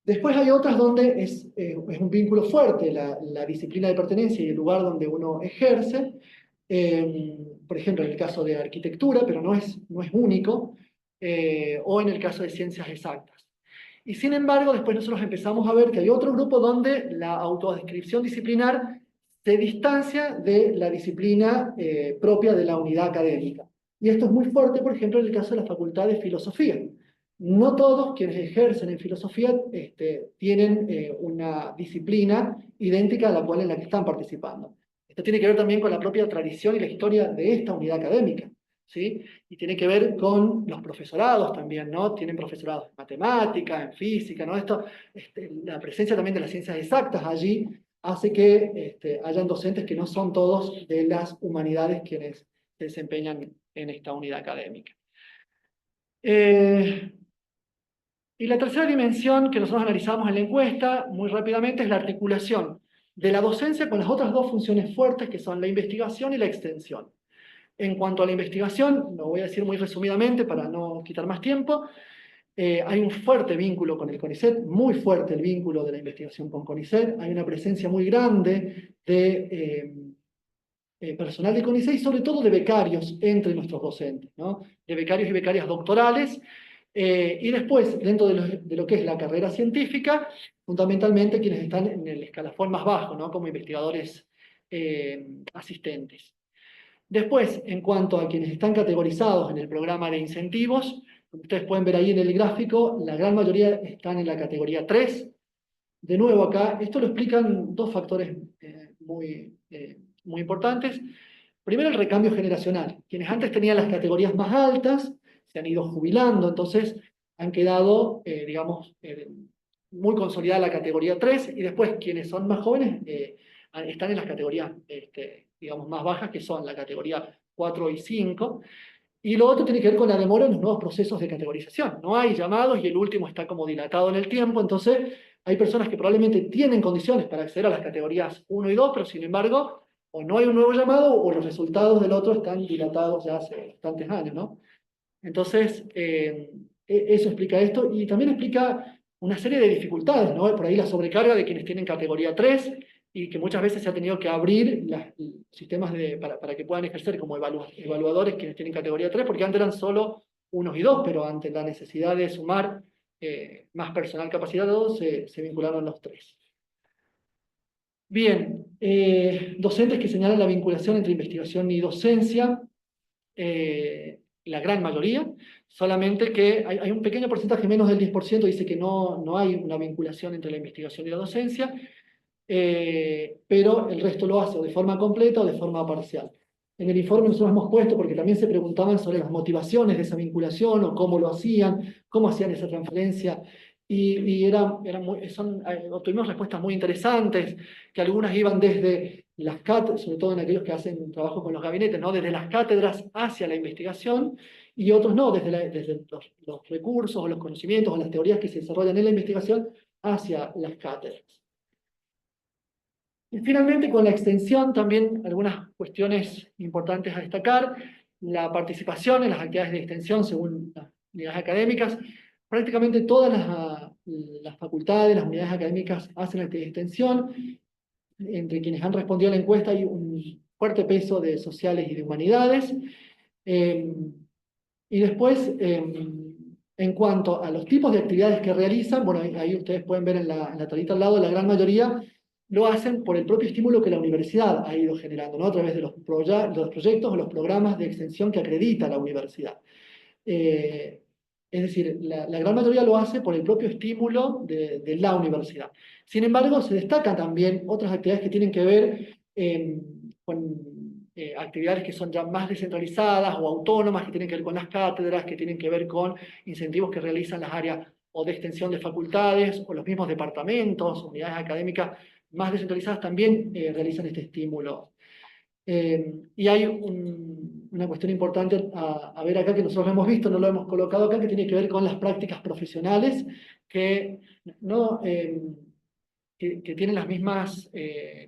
Después hay otras donde es un vínculo fuerte la disciplina de pertenencia y el lugar donde uno ejerce. Por ejemplo, en el caso de arquitectura, pero no es único, o en el caso de ciencias exactas. Y sin embargo, después nosotros empezamos a ver que hay otro grupo donde la autodescripción disciplinar se distancia de la disciplina propia de la unidad académica. Y esto es muy fuerte, por ejemplo, en el caso de la Facultad de Filosofía. No todos quienes ejercen en filosofía tienen una disciplina idéntica a la cual en la que están participando. Esto tiene que ver también con la propia tradición y la historia de esta unidad académica, ¿sí? Y tiene que ver con los profesorados también, ¿no? Tienen profesorados en matemática, en física, ¿no? La presencia también de las ciencias exactas allí hace que hayan docentes que no son todos de las humanidades quienes se desempeñan en esta unidad académica. Y la tercera dimensión que nosotros analizamos en la encuesta, muy rápidamente, es la articulación de la docencia con las otras dos funciones fuertes, que son la investigación y la extensión. En cuanto a la investigación, lo voy a decir muy resumidamente para no quitar más tiempo, hay un fuerte vínculo con el CONICET, muy fuerte el vínculo de la investigación con CONICET, hay una presencia muy grande de personal de CONICET y sobre todo de becarios entre nuestros docentes, ¿no? De becarios y becarias doctorales. Y después, dentro de lo que es la carrera científica, fundamentalmente quienes están en el escalafón más bajo, ¿no? Como investigadores asistentes. Después, en cuanto a quienes están categorizados en el programa de incentivos, como ustedes pueden ver ahí en el gráfico, la gran mayoría están en la categoría 3. De nuevo acá, esto lo explican dos factores muy importantes. Primero, el recambio generacional. Quienes antes tenían las categorías más altas se han ido jubilando, entonces han quedado, digamos, muy consolidada la categoría 3, y después quienes son más jóvenes están en las categorías, digamos, más bajas, que son la categoría 4 y 5. Y lo otro tiene que ver con la demora en los nuevos procesos de categorización. No hay llamados y el último está como dilatado en el tiempo, entonces hay personas que probablemente tienen condiciones para acceder a las categorías 1 y 2, pero sin embargo, o no hay un nuevo llamado o los resultados del otro están dilatados ya hace bastantes años, ¿no? Entonces, eso explica esto y también explica una serie de dificultades, ¿no? Por ahí la sobrecarga de quienes tienen categoría 3 y que muchas veces se ha tenido que abrir sistemas para que puedan ejercer como evaluadores quienes tienen categoría 3, porque antes eran solo unos y dos, pero ante la necesidad de sumar más personal capacitado se vincularon los tres. Bien, docentes que señalan la vinculación entre investigación y docencia. La gran mayoría, solamente que hay un pequeño porcentaje, menos del 10%, dice que no hay una vinculación entre la investigación y la docencia, pero el resto lo hace o de forma completa o de forma parcial. En el informe nosotros hemos puesto, porque también se preguntaban sobre las motivaciones de esa vinculación o cómo lo hacían, cómo hacían esa transferencia, y obtuvimos respuestas muy interesantes, que algunas iban desde las cátedras, sobre todo en aquellos que hacen trabajo con los gabinetes, ¿no? Desde las cátedras hacia la investigación, y otros no, desde los recursos o los conocimientos o las teorías que se desarrollan en la investigación hacia las cátedras. Y finalmente, con la extensión, también algunas cuestiones importantes a destacar: la participación en las actividades de extensión según las unidades académicas. Prácticamente todas las facultades, las unidades académicas hacen actividades de extensión. Entre quienes han respondido a la encuesta hay un fuerte peso de sociales y de humanidades. Y después, en cuanto a los tipos de actividades que realizan, bueno, ahí ustedes pueden ver en la tablita al lado, la gran mayoría lo hacen por el propio estímulo que la universidad ha ido generando, ¿no? A través de los proyectos o los programas de extensión que acredita la universidad. Es decir, la gran mayoría lo hace por el propio estímulo de la universidad. Sin embargo, se destacan también otras actividades que tienen que ver con actividades que son ya más descentralizadas o autónomas, que tienen que ver con las cátedras, que tienen que ver con incentivos que realizan las áreas o de extensión de facultades, o los mismos departamentos, unidades académicas más descentralizadas también realizan este estímulo. Y hay una cuestión importante a ver acá, que nosotros hemos visto, no lo hemos colocado acá, que tiene que ver con las prácticas profesionales, que, no, que tienen las mismas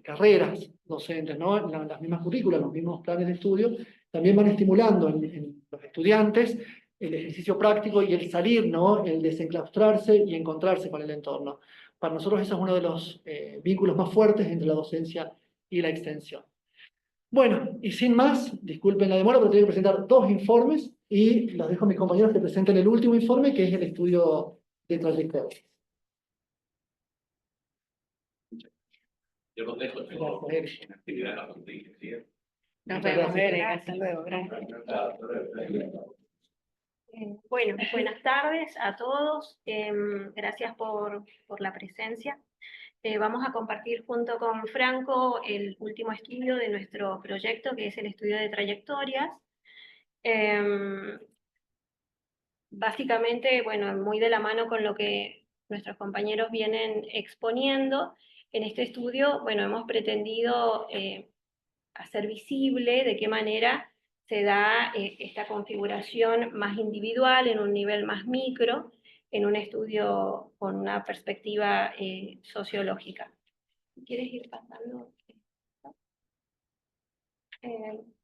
carreras docentes, ¿no? Las mismas currículas, los mismos planes de estudio, también van estimulando en los estudiantes el ejercicio práctico y el salir, ¿no? El desenclaustrarse y encontrarse con el entorno. Para nosotros ese es uno de los vínculos más fuertes entre la docencia y la extensión. Bueno, y sin más, disculpen la demora, pero tengo que presentar dos informes y los dejo a mis compañeros que presenten el último informe, que es el estudio de trayectorias. Yo los dejo, tengo una actividad en la contingencia. Nos vemos, Eric. Hasta luego. Gracias. Bueno, buenas tardes a todos. Gracias por la presencia. Vamos a compartir junto con Franco el último estudio de nuestro proyecto, que es el estudio de trayectorias. Básicamente, bueno, muy de la mano con lo que nuestros compañeros vienen exponiendo, en este estudio, bueno, hemos pretendido hacer visible de qué manera se da esta configuración más individual, en un nivel más micro, en un estudio con una perspectiva sociológica. ¿Quieres ir pasando?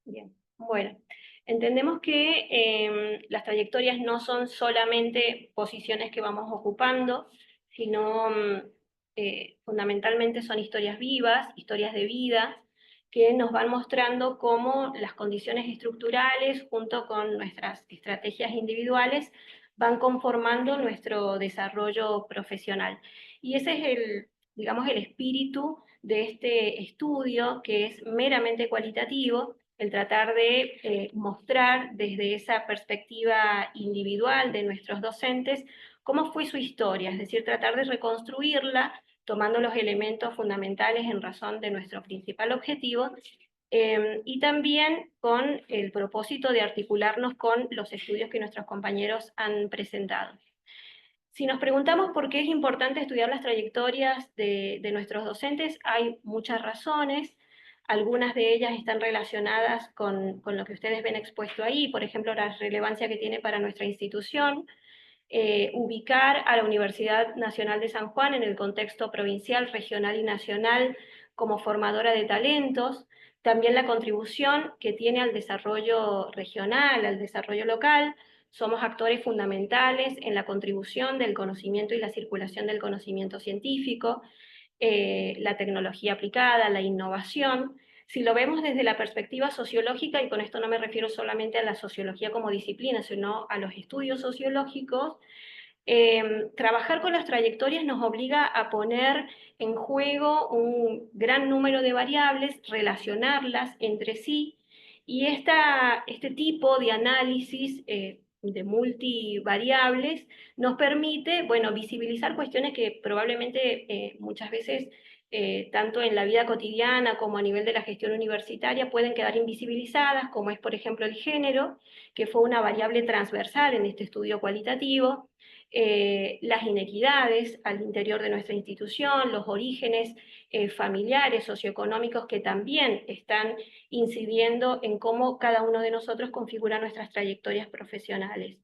Bien, bueno. Entendemos que las trayectorias no son solamente posiciones que vamos ocupando, sino fundamentalmente son historias vivas, historias de vida, que nos van mostrando cómo las condiciones estructurales, junto con nuestras estrategias individuales, van conformando nuestro desarrollo profesional. Y ese es digamos, el espíritu de este estudio, que es meramente cualitativo, el tratar de mostrar desde esa perspectiva individual de nuestros docentes cómo fue su historia, es decir, tratar de reconstruirla tomando los elementos fundamentales en razón de nuestro principal objetivo, y también con el propósito de articularnos con los estudios que nuestros compañeros han presentado. Si nos preguntamos por qué es importante estudiar las trayectorias de nuestros docentes, hay muchas razones. Algunas de ellas están relacionadas con lo que ustedes ven expuesto ahí, por ejemplo, la relevancia que tiene para nuestra institución, ubicar a la Universidad Nacional de San Juan en el contexto provincial, regional y nacional como formadora de talentos, también la contribución que tiene al desarrollo regional, al desarrollo local. Somos actores fundamentales en la contribución del conocimiento y la circulación del conocimiento científico, la tecnología aplicada, la innovación. Si lo vemos desde la perspectiva sociológica, y con esto no me refiero solamente a la sociología como disciplina, sino a los estudios sociológicos, trabajar con las trayectorias nos obliga a poner en juego un gran número de variables, relacionarlas entre sí, y este tipo de análisis de multivariables nos permite, bueno, visibilizar cuestiones que probablemente muchas veces, tanto en la vida cotidiana como a nivel de la gestión universitaria, pueden quedar invisibilizadas, como es, por ejemplo, el género, que fue una variable transversal en este estudio cualitativo, las inequidades al interior de nuestra institución, los orígenes familiares, socioeconómicos, que también están incidiendo en cómo cada uno de nosotros configura nuestras trayectorias profesionales.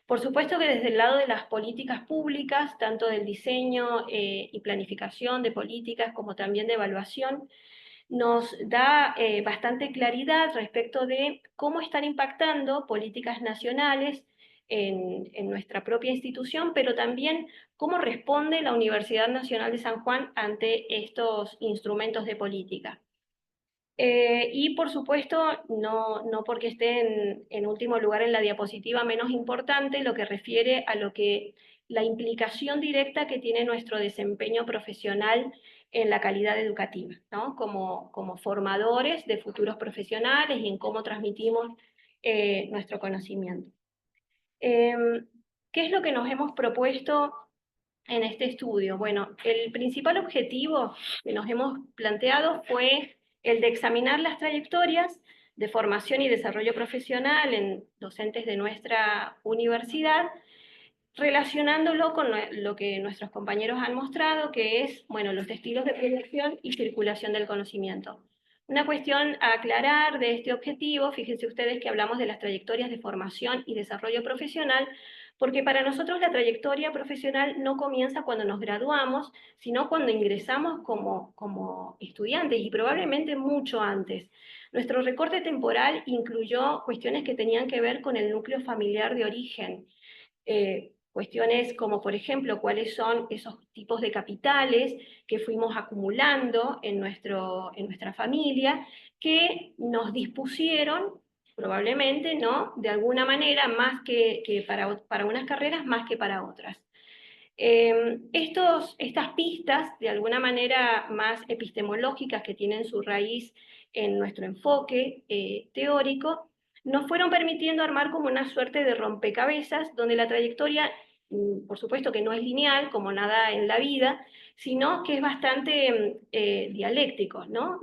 Por supuesto que desde el lado de las políticas públicas, tanto del diseño y planificación de políticas como también de evaluación, nos da bastante claridad respecto de cómo están impactando políticas nacionales en nuestra propia institución, pero también cómo responde la Universidad Nacional de San Juan ante estos instrumentos de política. Y por supuesto, no porque esté en último lugar en la diapositiva menos importante, lo que refiere a lo que la implicación directa que tiene nuestro desempeño profesional en la calidad educativa, ¿no? Como formadores de futuros profesionales y en cómo transmitimos nuestro conocimiento. ¿Qué es lo que nos hemos propuesto en este estudio? Bueno, el principal objetivo que nos hemos planteado fue el de examinar las trayectorias de formación y desarrollo profesional en docentes de nuestra universidad, relacionándolo con lo que nuestros compañeros han mostrado, que es, bueno, los estilos de proyección y circulación del conocimiento. Una cuestión a aclarar de este objetivo: fíjense ustedes que hablamos de las trayectorias de formación y desarrollo profesional, porque para nosotros la trayectoria profesional no comienza cuando nos graduamos, sino cuando ingresamos como estudiantes, y probablemente mucho antes. Nuestro recorte temporal incluyó cuestiones que tenían que ver con el núcleo familiar de origen, cuestiones como, por ejemplo, cuáles son esos tipos de capitales que fuimos acumulando en nuestra familia, que nos dispusieron probablemente, ¿no?, de alguna manera, más que para unas carreras más que para otras. Estas pistas, de alguna manera más epistemológicas, que tienen su raíz en nuestro enfoque teórico, nos fueron permitiendo armar como una suerte de rompecabezas, donde la trayectoria, por supuesto que no es lineal, como nada en la vida, sino que es bastante dialéctico, ¿no?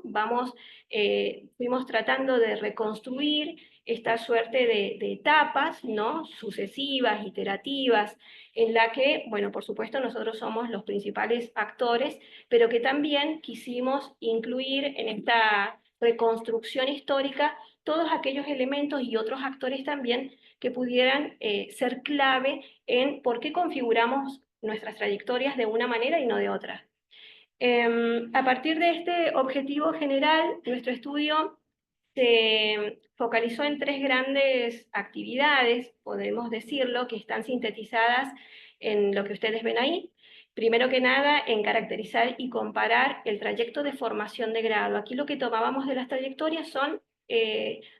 Fuimos tratando de reconstruir esta suerte de etapas, ¿no?, sucesivas, iterativas, en la que, bueno, por supuesto nosotros somos los principales actores, pero que también quisimos incluir en esta reconstrucción histórica todos aquellos elementos y otros actores también que pudieran ser clave en por qué configuramos nuestras trayectorias de una manera y no de otra. A partir de este objetivo general, nuestro estudio se focalizó en tres grandes actividades, podemos decirlo, que están sintetizadas en lo que ustedes ven ahí. Primero que nada, en caracterizar y comparar el trayecto de formación de grado. Aquí lo que tomábamos de las trayectorias son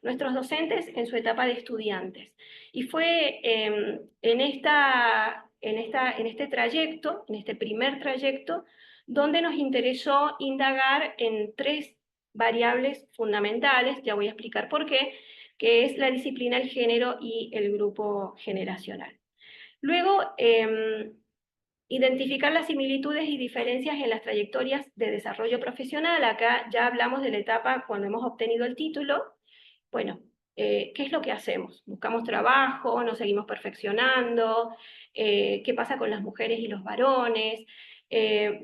nuestros docentes en su etapa de estudiantes. Y fue en este trayecto, en este primer trayecto, donde nos interesó indagar en 3 variables fundamentales, ya voy a explicar por qué, que es la disciplina, el género y el grupo generacional. Luego, identificar las similitudes y diferencias en las trayectorias de desarrollo profesional. Acá ya hablamos de la etapa cuando hemos obtenido el título. Bueno, ¿qué es lo que hacemos? ¿Buscamos trabajo? ¿Nos seguimos perfeccionando? ¿Qué pasa con las mujeres y los varones?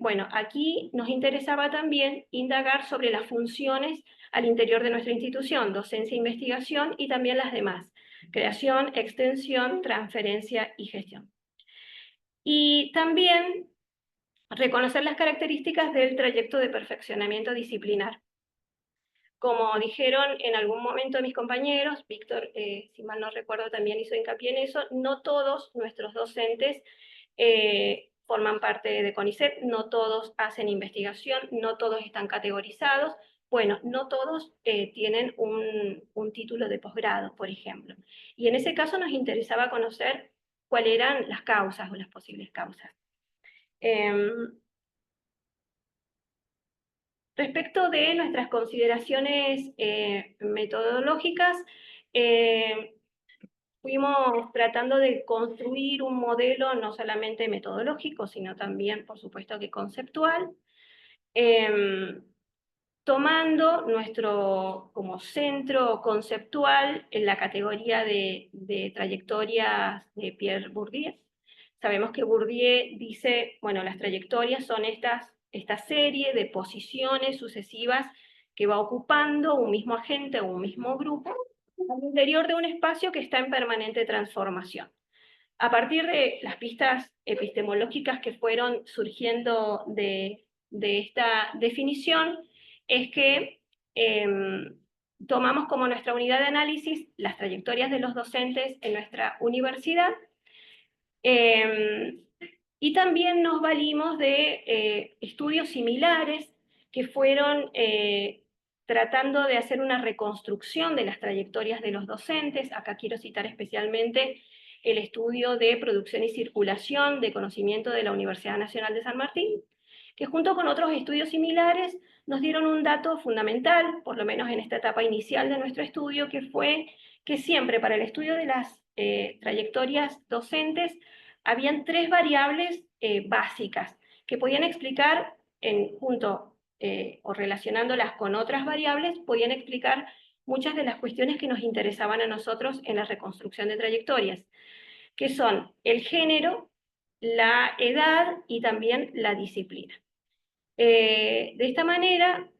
Bueno, aquí nos interesaba también indagar sobre las funciones al interior de nuestra institución, docencia, investigación y también las demás, creación, extensión, transferencia y gestión. Y también reconocer las características del trayecto de perfeccionamiento disciplinar. Como dijeron en algún momento mis compañeros, Víctor, si mal no recuerdo, también hizo hincapié en eso, no todos nuestros docentes forman parte de CONICET, no todos hacen investigación, no todos están categorizados, bueno, no todos tienen un título de posgrado, por ejemplo. Y en ese caso nos interesaba conocer cuáles eran las causas o las posibles causas. Respecto de nuestras consideraciones metodológicas, fuimos tratando de construir un modelo no solamente metodológico, sino también, por supuesto, que conceptual, tomando nuestro como centro conceptual en la categoría de trayectorias de Pierre Bourdieu. Sabemos que Bourdieu dice, bueno, las trayectorias son esta serie de posiciones sucesivas que va ocupando un mismo agente o un mismo grupo al interior de un espacio que está en permanente transformación. A partir de las pistas epistemológicas que fueron surgiendo de esta definición, es que tomamos como nuestra unidad de análisis las trayectorias de los docentes en nuestra universidad, y también nos valimos de estudios similares que fueron tratando de hacer una reconstrucción de las trayectorias de los docentes. Acá quiero citar especialmente el estudio de producción y circulación de conocimiento de la Universidad Nacional de San Martín, que junto con otros estudios similares nos dieron un dato fundamental, por lo menos en esta etapa inicial de nuestro estudio, que fue que siempre para el estudio de las trayectorias docentes habían 3 variables básicas que podían explicar, o relacionándolas con otras variables, podían explicar muchas de las cuestiones que nos interesaban a nosotros en la reconstrucción de trayectorias, que son el género, la edad y también la disciplina. De esta manera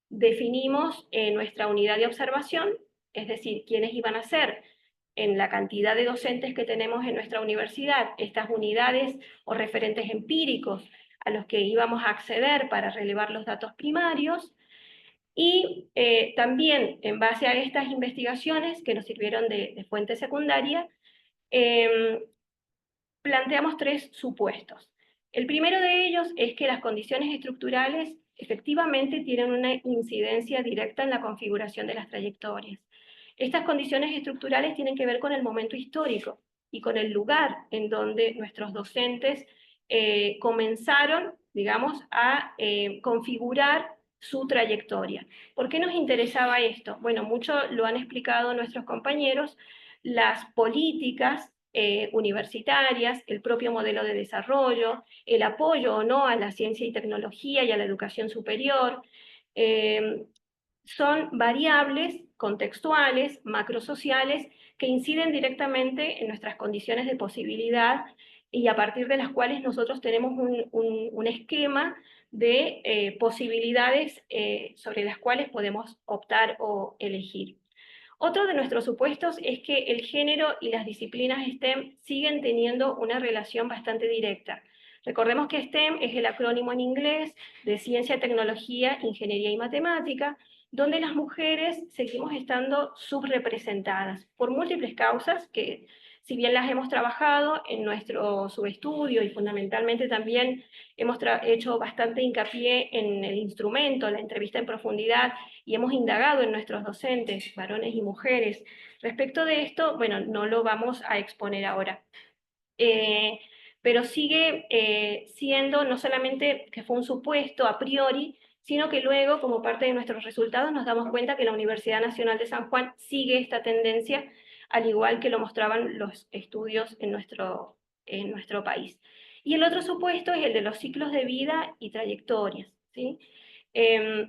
definimos nuestra unidad de observación, es decir, quiénes iban a ser en la cantidad de docentes que tenemos en nuestra universidad, estas unidades o referentes empíricos a los que íbamos a acceder para relevar los datos primarios, y también en base a estas investigaciones que nos sirvieron de fuente secundaria, planteamos 3 supuestos. El primero de ellos es que las condiciones estructurales efectivamente tienen una incidencia directa en la configuración de las trayectorias. Estas condiciones estructurales tienen que ver con el momento histórico y con el lugar en donde nuestros docentes comenzaron, digamos, a configurar su trayectoria. ¿Por qué nos interesaba esto? Bueno, mucho lo han explicado nuestros compañeros, las políticas universitarias, el propio modelo de desarrollo, el apoyo o no a la ciencia y tecnología y a la educación superior, son variables contextuales, macrosociales, que inciden directamente en nuestras condiciones de posibilidad y a partir de las cuales nosotros tenemos un esquema de posibilidades sobre las cuales podemos optar o elegir. Otro de nuestros supuestos es que el género y las disciplinas STEM siguen teniendo una relación bastante directa. Recordemos que STEM es el acrónimo en inglés de Ciencia, Tecnología, Ingeniería y Matemática, donde las mujeres seguimos estando subrepresentadas por múltiples causas que, si bien las hemos trabajado en nuestro subestudio y fundamentalmente también hemos hecho bastante hincapié en el instrumento, la entrevista en profundidad, y hemos indagado en nuestros docentes, varones y mujeres. Respecto de esto, bueno, no lo vamos a exponer ahora. Pero sigue siendo no solamente que fue un supuesto a priori, sino que luego, como parte de nuestros resultados, nos damos cuenta que la Universidad Nacional de San Juan sigue esta tendencia, al igual que lo mostraban los estudios en nuestro país. Y el otro supuesto es el de los ciclos de vida y trayectorias, ¿sí?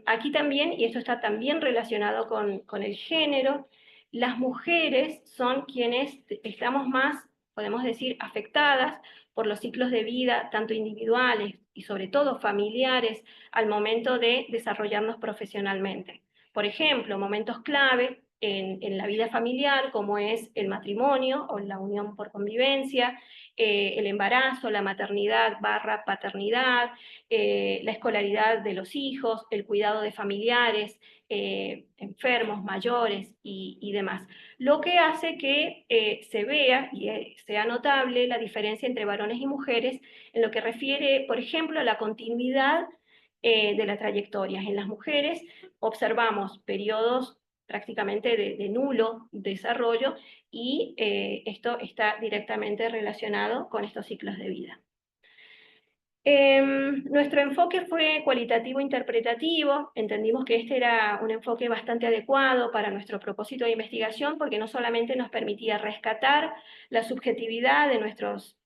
Aquí también, y esto está también relacionado con el género, las mujeres son quienes estamos más, podemos decir, afectadas por los ciclos de vida, tanto individuales y sobre todo familiares, al momento de desarrollarnos profesionalmente. Por ejemplo, momentos clave en la vida familiar, como es el matrimonio o la unión por convivencia, el embarazo, la maternidad / paternidad, la escolaridad de los hijos, el cuidado de familiares, enfermos, mayores y demás. Lo que hace que se vea y sea notable la diferencia entre varones y mujeres en lo que refiere, por ejemplo, a la continuidad de las trayectorias. En las mujeres observamos periodos prácticamente de nulo desarrollo y esto está directamente relacionado con estos ciclos de vida. Nuestro enfoque fue cualitativo-interpretativo. Entendimos que este era un enfoque bastante adecuado para nuestro propósito de investigación porque no solamente nos permitía rescatar la subjetividad de nuestros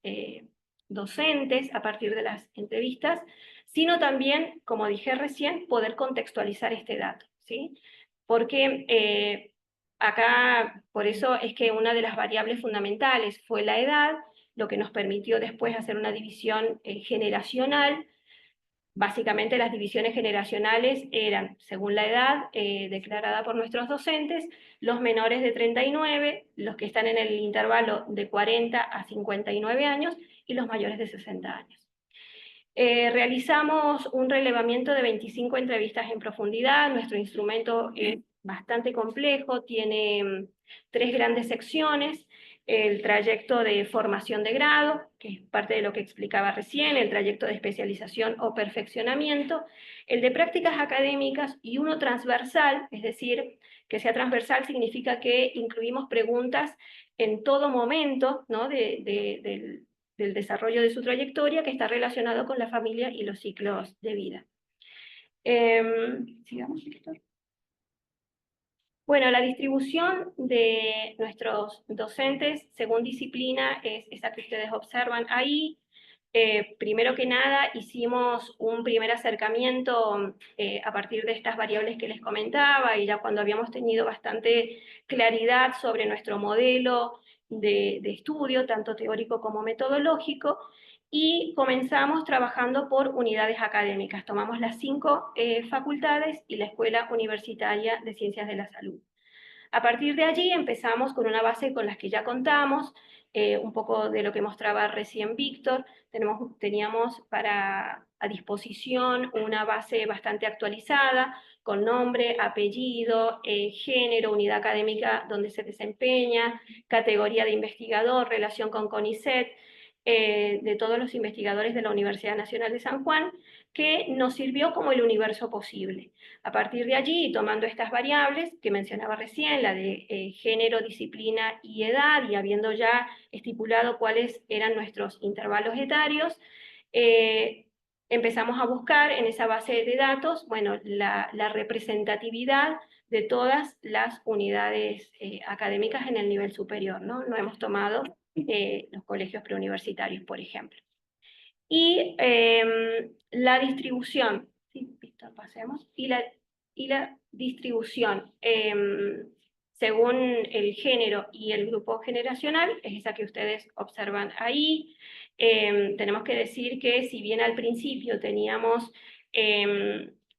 docentes a partir de las entrevistas, sino también, como dije recién, poder contextualizar este dato, ¿sí? Porque acá, por eso es que una de las variables fundamentales fue la edad, lo que nos permitió después hacer una división generacional. Básicamente las divisiones generacionales eran, según la edad declarada por nuestros docentes, los menores de 39, los que están en el intervalo de 40 a 59 años y los mayores de 60 años. Realizamos un relevamiento de 25 entrevistas en profundidad. Nuestro instrumento es bastante complejo, tiene 3 grandes secciones: el trayecto de formación de grado, que es parte de lo que explicaba recién, el trayecto de especialización o perfeccionamiento, el de prácticas académicas y uno transversal, es decir, que sea transversal significa que incluimos preguntas en todo momento, ¿no? del desarrollo de su trayectoria, que está relacionado con la familia y los ciclos de vida. Sigamos, Víctor. Bueno, la distribución de nuestros docentes según disciplina es esa que ustedes observan ahí. Primero que nada, hicimos un primer acercamiento a partir de estas variables que les comentaba, y ya cuando habíamos tenido bastante claridad sobre nuestro modelo de estudio, tanto teórico como metodológico, y comenzamos trabajando por unidades académicas. Tomamos las 5 facultades y la Escuela Universitaria de Ciencias de la Salud. A partir de allí empezamos con una base con las que ya contamos, un poco de lo que mostraba recién Víctor. Teníamos a disposición una base bastante actualizada, con nombre, apellido, género, unidad académica donde se desempeña, categoría de investigador, relación con CONICET, de todos los investigadores de la Universidad Nacional de San Juan, que nos sirvió como el universo posible. A partir de allí, tomando estas variables que mencionaba recién, la de género, disciplina y edad, y habiendo ya estipulado cuáles eran nuestros intervalos etarios, empezamos a buscar en esa base de datos, bueno, la representatividad de todas las unidades académicas en el nivel superior, ¿no? No hemos tomado los colegios preuniversitarios, por ejemplo. Y la distribución, sí, Víctor, pasemos, y la distribución según el género y el grupo generacional es esa que ustedes observan ahí. Tenemos que decir que si bien al principio teníamos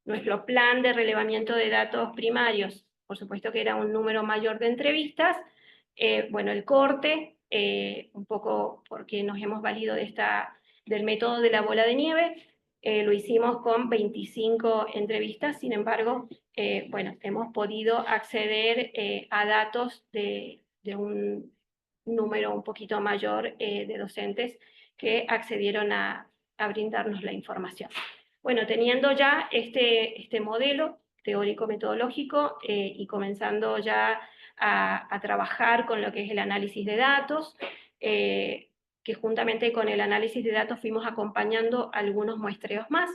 nuestro plan de relevamiento de datos primarios, por supuesto que era un número mayor de entrevistas, bueno, el corte, un poco porque nos hemos valido del método de la bola de nieve, Lo hicimos con 25 entrevistas, sin embargo, bueno, hemos podido acceder a datos de un número un poquito mayor de docentes que accedieron a brindarnos la información. Bueno, teniendo ya este modelo teórico-metodológico y comenzando ya a trabajar con lo que es el análisis de datos, que juntamente con el análisis de datos fuimos acompañando algunos muestreos más,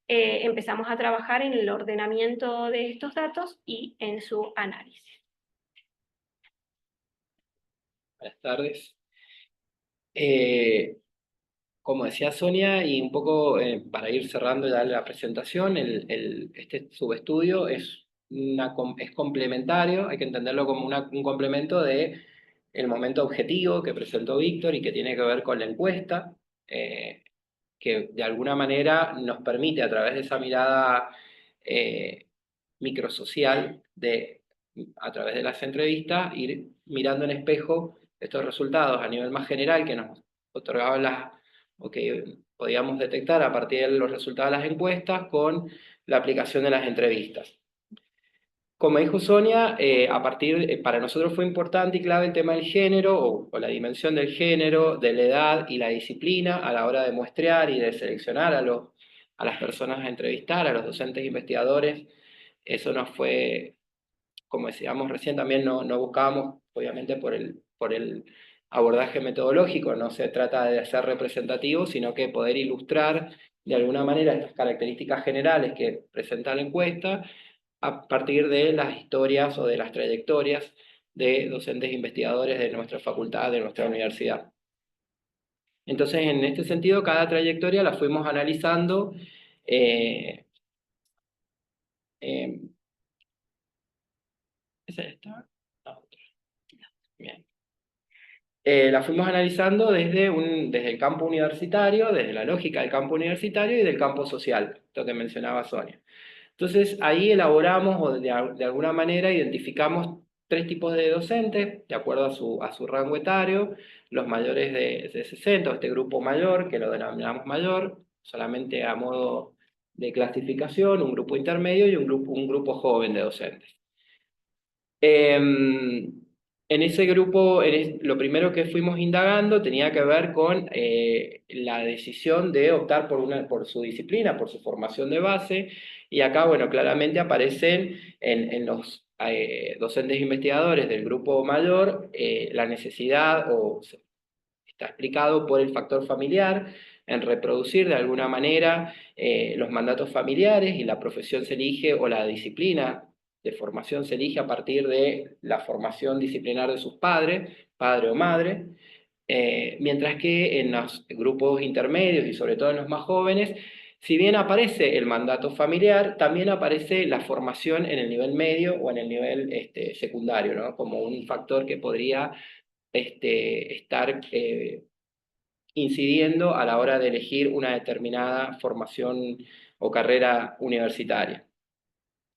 empezamos a trabajar en el ordenamiento de estos datos y en su análisis. Buenas tardes. Como decía Sonia, y un poco para ir cerrando ya la presentación, este subestudio es complementario, hay que entenderlo como un complemento del momento objetivo que presentó Víctor y que tiene que ver con la encuesta, que de alguna manera nos permite a través de esa mirada microsocial, a través de las entrevistas, ir mirando en espejo estos resultados a nivel más general que nos otorgaban o que podíamos detectar a partir de los resultados de las encuestas con la aplicación de las entrevistas. Como dijo Sonia, para nosotros fue importante y clave el tema del género o la dimensión del género, de la edad y la disciplina a la hora de muestrear y de seleccionar a las personas a entrevistar, a los docentes investigadores. Eso nos fue, como decíamos recién, también no buscábamos, obviamente por el abordaje metodológico, no se trata de ser representativo, sino que poder ilustrar de alguna manera estas características generales que presenta la encuesta a partir de las historias o de las trayectorias de docentes investigadores de nuestra facultad, de nuestra universidad. Entonces, en este sentido, cada trayectoria la fuimos analizando ¿esa está? La otra. Bien. La fuimos analizando desde el campo universitario, desde la lógica del campo universitario y del campo social, lo que mencionaba Sonia. Entonces, ahí elaboramos o de alguna manera identificamos 3 tipos de docentes, de acuerdo a su rango etario, los mayores de 60, este grupo mayor, que lo denominamos mayor, solamente a modo de clasificación, un grupo intermedio y un grupo joven de docentes. En ese grupo, lo primero que fuimos indagando tenía que ver con la decisión de optar por su disciplina, por su formación de base, y acá, bueno, claramente aparecen en los docentes investigadores del grupo mayor la necesidad, está explicado por el factor familiar, en reproducir de alguna manera los mandatos familiares, y la profesión se elige, o la disciplina de formación se elige a partir de la formación disciplinar de sus padres, padre o madre, mientras que en los grupos intermedios y sobre todo en los más jóvenes, si bien aparece el mandato familiar, también aparece la formación en el nivel medio o en el nivel secundario, ¿no? Como un factor que podría estar incidiendo a la hora de elegir una determinada formación o carrera universitaria.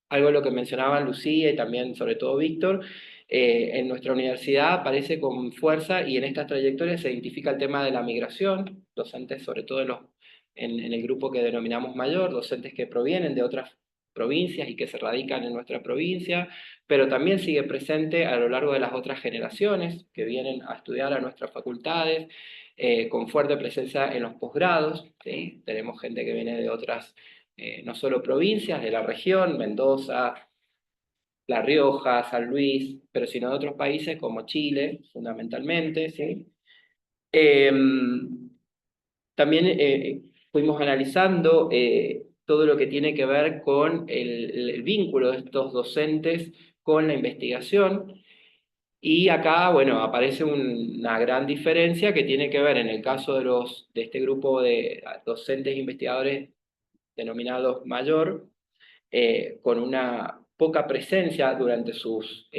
Algo de lo que mencionaban Lucía y también sobre todo Víctor, en nuestra universidad aparece con fuerza y en estas trayectorias se identifica el tema de la migración, docentes sobre todo en el grupo que denominamos mayor, docentes que provienen de otras provincias y que se radican en nuestra provincia, pero también sigue presente a lo largo de las otras generaciones que vienen a estudiar a nuestras facultades, con fuerte presencia en los posgrados, ¿sí? Tenemos gente que viene de otras no solo provincias de la región, Mendoza, La Rioja, San Luis, pero sino de otros países como Chile, fundamentalmente, ¿sí? También fuimos analizando todo lo que tiene que ver con el vínculo de estos docentes con la investigación, y acá, bueno, aparece una gran diferencia que tiene que ver en el caso de este grupo de docentes investigadores denominados mayor, con una poca presencia durante sus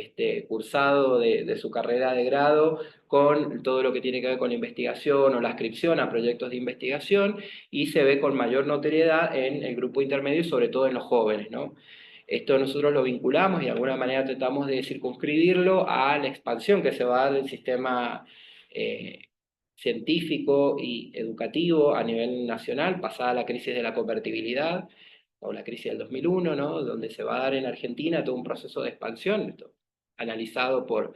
cursado de su carrera de grado, con todo lo que tiene que ver con la investigación o la inscripción a proyectos de investigación, y se ve con mayor notoriedad en el grupo intermedio y sobre todo en los jóvenes, ¿no? Esto nosotros lo vinculamos y de alguna manera tratamos de circunscribirlo a la expansión que se va a dar del sistema científico y educativo a nivel nacional, pasada la crisis de la convertibilidad, o la crisis del 2001, ¿no? Donde se va a dar en Argentina todo un proceso de expansión, esto, analizado por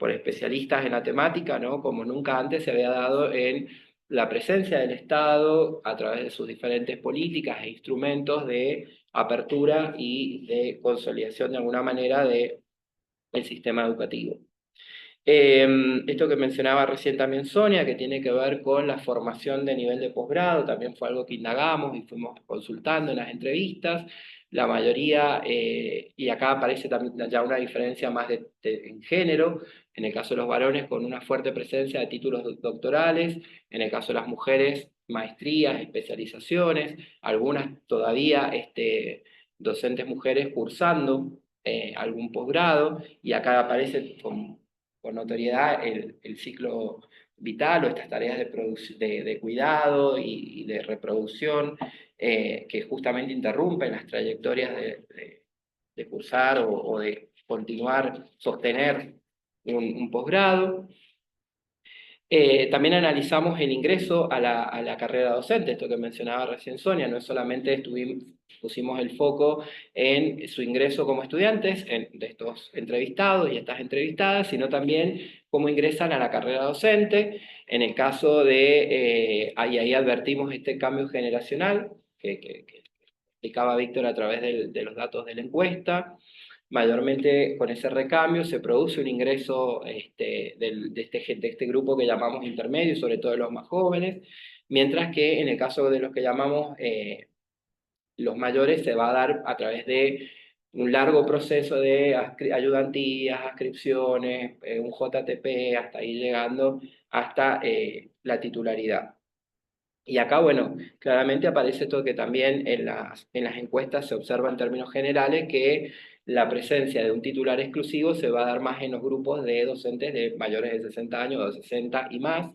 especialistas en la temática, ¿no? Como nunca antes se había dado en la presencia del Estado a través de sus diferentes políticas e instrumentos de apertura y de consolidación de alguna manera del sistema educativo. Esto que mencionaba recién también Sonia, que tiene que ver con la formación de nivel de posgrado, también fue algo que indagamos y fuimos consultando en las entrevistas. La mayoría, y acá aparece también ya una diferencia más en género, en el caso de los varones con una fuerte presencia de títulos doctorales, en el caso de las mujeres maestrías, especializaciones, algunas todavía docentes mujeres cursando algún posgrado, y acá aparece con notoriedad el ciclo vital o estas tareas de cuidado y de reproducción que justamente interrumpen las trayectorias de cursar o de continuar, sostener un posgrado. También analizamos el ingreso a la carrera docente, esto que mencionaba recién Sonia, no es solamente pusimos el foco en su ingreso como estudiantes, de estos entrevistados y estas entrevistadas, sino también cómo ingresan a la carrera docente. En el caso de, ahí advertimos este cambio generacional que explicaba Víctor a través de los datos de la encuesta. Mayormente con ese recambio se produce un ingreso de este grupo que llamamos intermedio, sobre todo de los más jóvenes, mientras que en el caso de los que llamamos los mayores se va a dar a través de un largo proceso de ayudantías, adscripciones, un JTP, hasta ir llegando hasta la titularidad. Y acá, bueno, claramente aparece esto que también en las encuestas se observa en términos generales, que la presencia de un titular exclusivo se va a dar más en los grupos de docentes de mayores de 60 años, de 60 y más.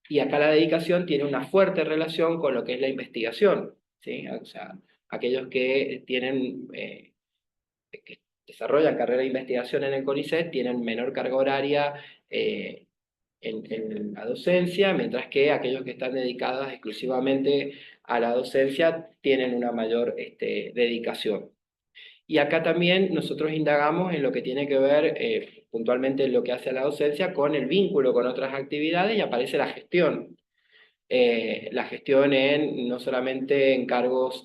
Y acá la dedicación tiene una fuerte relación con lo que es la investigación, ¿sí? O sea, aquellos que tienen, que desarrollan carrera de investigación en el CONICET tienen menor carga horaria en la docencia, mientras que aquellos que están dedicados exclusivamente a la docencia tienen una mayor dedicación. Y acá también nosotros indagamos en lo que tiene que ver puntualmente en lo que hace a la docencia con el vínculo con otras actividades, y aparece la gestión. La gestión no solamente en cargos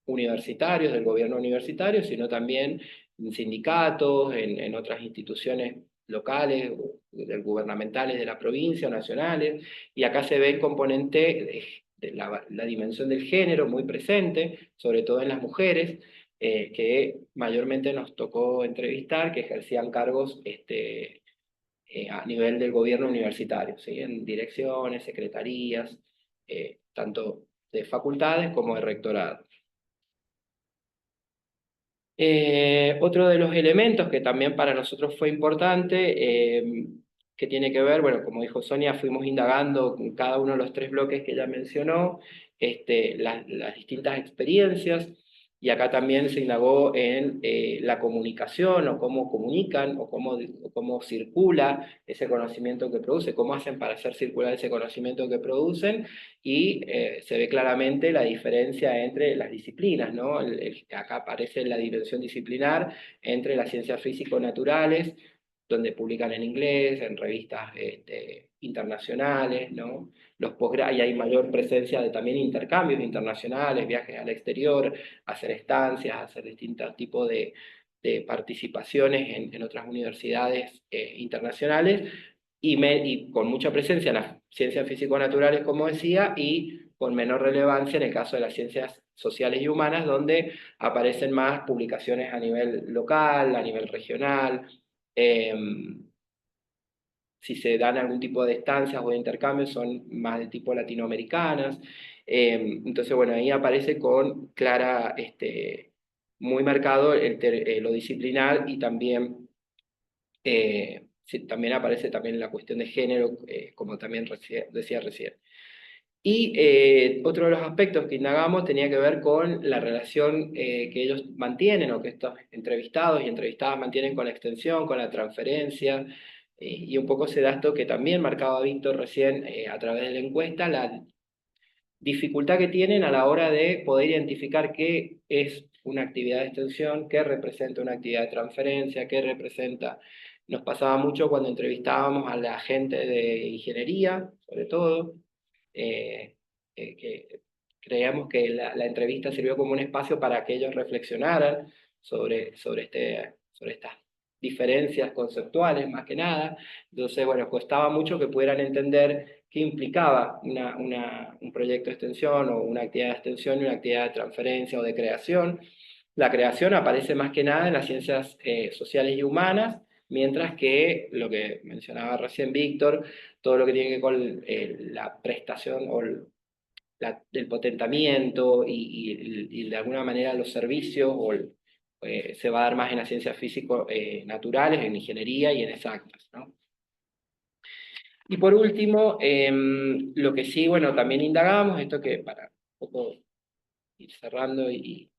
universitarios, del gobierno universitario, sino también en sindicatos, en otras instituciones locales, gubernamentales de la provincia o nacionales, y acá se ve el componente de la dimensión del género muy presente, sobre todo en las mujeres, que mayormente nos tocó entrevistar, que ejercían cargos a nivel del gobierno universitario, ¿sí? En direcciones, secretarías, tanto de facultades como de rectorado. Otro de los elementos que también para nosotros fue importante, que tiene que ver, bueno, como dijo Sonia, fuimos indagando con cada uno de los 3 bloques que ella mencionó, las distintas experiencias, y acá también se indagó en la comunicación, o cómo comunican, o cómo circula ese conocimiento que produce, cómo hacen para hacer circular ese conocimiento que producen, y se ve claramente la diferencia entre las disciplinas, ¿no? Acá aparece la dimensión disciplinar entre las ciencias físico-naturales, donde publican en inglés, en revistas internacionales, ¿no? Y hay mayor presencia de también intercambios internacionales, viajes al exterior, hacer estancias, hacer distintos tipos de participaciones en otras universidades internacionales, y con mucha presencia en las ciencias físico-naturales, como decía, y con menor relevancia en el caso de las ciencias sociales y humanas, donde aparecen más publicaciones a nivel local, a nivel regional, si se dan algún tipo de estancias o de intercambios son más de tipo latinoamericanas. Entonces, bueno, ahí aparece con clara, muy marcado lo disciplinar, y también, también aparece también la cuestión de género, como también decía recién. Y otro de los aspectos que indagamos tenía que ver con la relación que ellos mantienen, o que estos entrevistados y entrevistadas mantienen con la extensión, con la transferencia, Y un poco se da esto que también marcaba Víctor recién a través de la encuesta, la dificultad que tienen a la hora de poder identificar qué es una actividad de extensión, qué representa una actividad de transferencia, qué representa. Nos pasaba mucho cuando entrevistábamos a la gente de ingeniería, sobre todo, que creíamos que la entrevista sirvió como un espacio para que ellos reflexionaran sobre estas diferencias conceptuales más que nada. Entonces, bueno, costaba mucho que pudieran entender qué implicaba un proyecto de extensión o una actividad de extensión y una actividad de transferencia o de creación. La creación aparece más que nada en las ciencias sociales y humanas, mientras que lo que mencionaba recién Víctor, todo lo que tiene que ver con la prestación o el potentamiento y de alguna manera los servicios se va a dar más en las ciencias físico-naturales, en ingeniería y en exactas, ¿no? Y por último, lo que sí, bueno, también indagamos, esto que para un poco ir cerrando y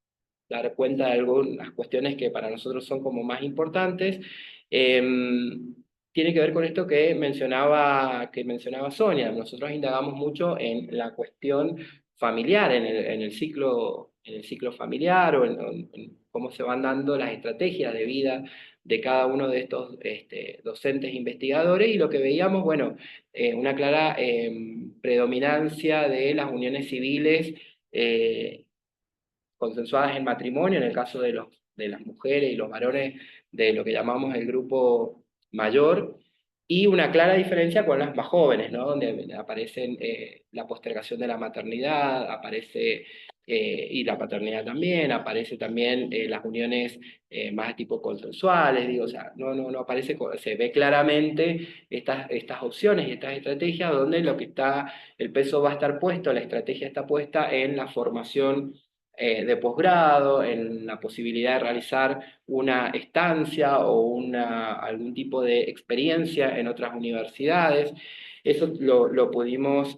dar cuenta de algunas cuestiones que para nosotros son como más importantes, tiene que ver con esto que mencionaba Sonia. Nosotros indagamos mucho en la cuestión familiar, en el ciclo familiar o en cómo se van dando las estrategias de vida de cada uno de estos docentes investigadores, y lo que veíamos, bueno, una clara predominancia de las uniones civiles consensuadas en matrimonio, en el caso de las mujeres y los varones de lo que llamamos el grupo mayor, y una clara diferencia con las más jóvenes, ¿no? Donde aparecen la postergación de la maternidad, y la paternidad también, aparece también las uniones más tipo consensuales, digo, o sea, no aparece, se ve claramente estas opciones y estas estrategias donde el peso va a estar puesto, la estrategia está puesta en la formación de posgrado, en la posibilidad de realizar una estancia o algún tipo de experiencia en otras universidades. Eso lo pudimos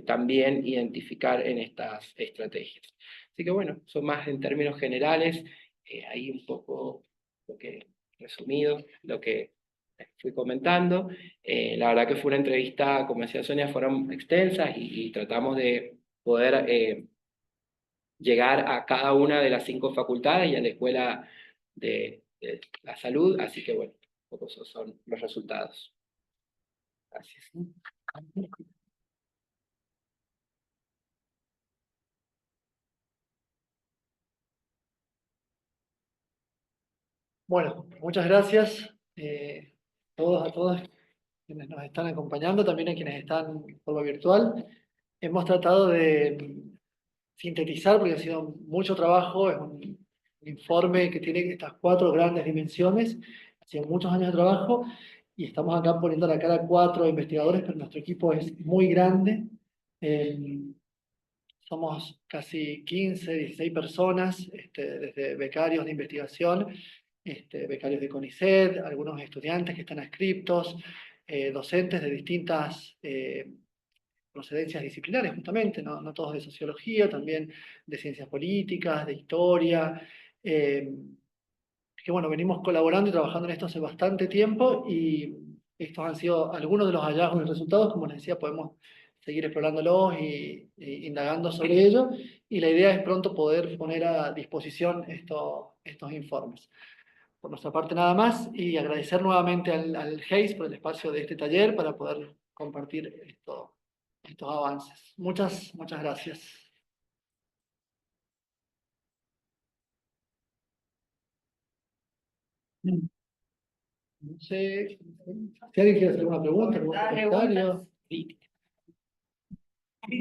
también identificar en estas estrategias. Así que bueno, son más en términos generales, ahí un poco resumido lo que fui comentando. La verdad que fue una entrevista, como decía Sonia, fueron extensas y tratamos de poder llegar a cada una de las 5 facultades y a la Escuela de la Salud, así que bueno, un poco esos son los resultados. Gracias. Bueno, muchas gracias a todos quienes nos están acompañando, también a quienes están de forma virtual. Hemos tratado de sintetizar, porque ha sido mucho trabajo, es un informe que tiene estas 4 grandes dimensiones, ha sido muchos años de trabajo, y estamos acá poniendo la cara a 4 investigadores, pero nuestro equipo es muy grande. Somos casi 15, 16 personas, desde becarios de investigación, becarios de CONICET, algunos estudiantes que están adscriptos, docentes de distintas procedencias disciplinares, justamente, no todos de sociología, también de ciencias políticas, de historia, que bueno, venimos colaborando y trabajando en esto hace bastante tiempo, y estos han sido algunos de los hallazgos y resultados. Como les decía, podemos seguir explorándolos y indagando sobre ello, y la idea es pronto poder poner a disposición estos informes. Por nuestra parte nada más, y agradecer nuevamente al GEIS por el espacio de este taller para poder compartir estos avances. Muchas gracias. No sé si alguien quiere hacer alguna pregunta, algún comentario.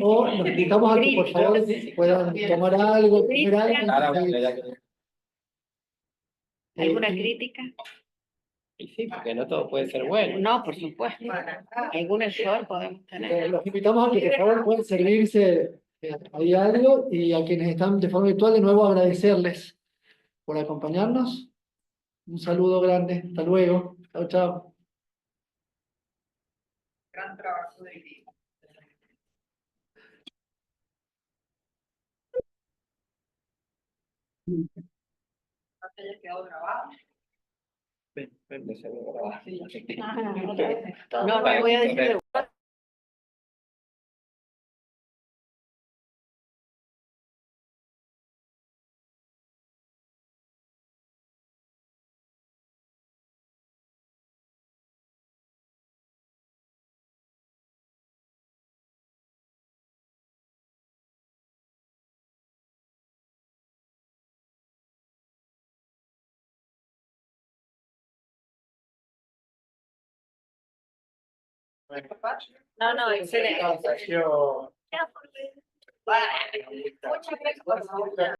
O nos invitamos a que por favor puedan tomar algo, comer algo. ¿Alguna crítica? Y sí, porque no todo puede ser bueno. No, por supuesto. Algún error podemos tener. Los invitamos a que por favor puedan servirse a diario, y a quienes están de forma virtual, de nuevo agradecerles por acompañarnos. Un saludo grande. Hasta luego. Chao, chao. Gran trabajo del equipo. No te haya quedado grabado. No, no voy a decir de No, no, excelente. Muchas gracias.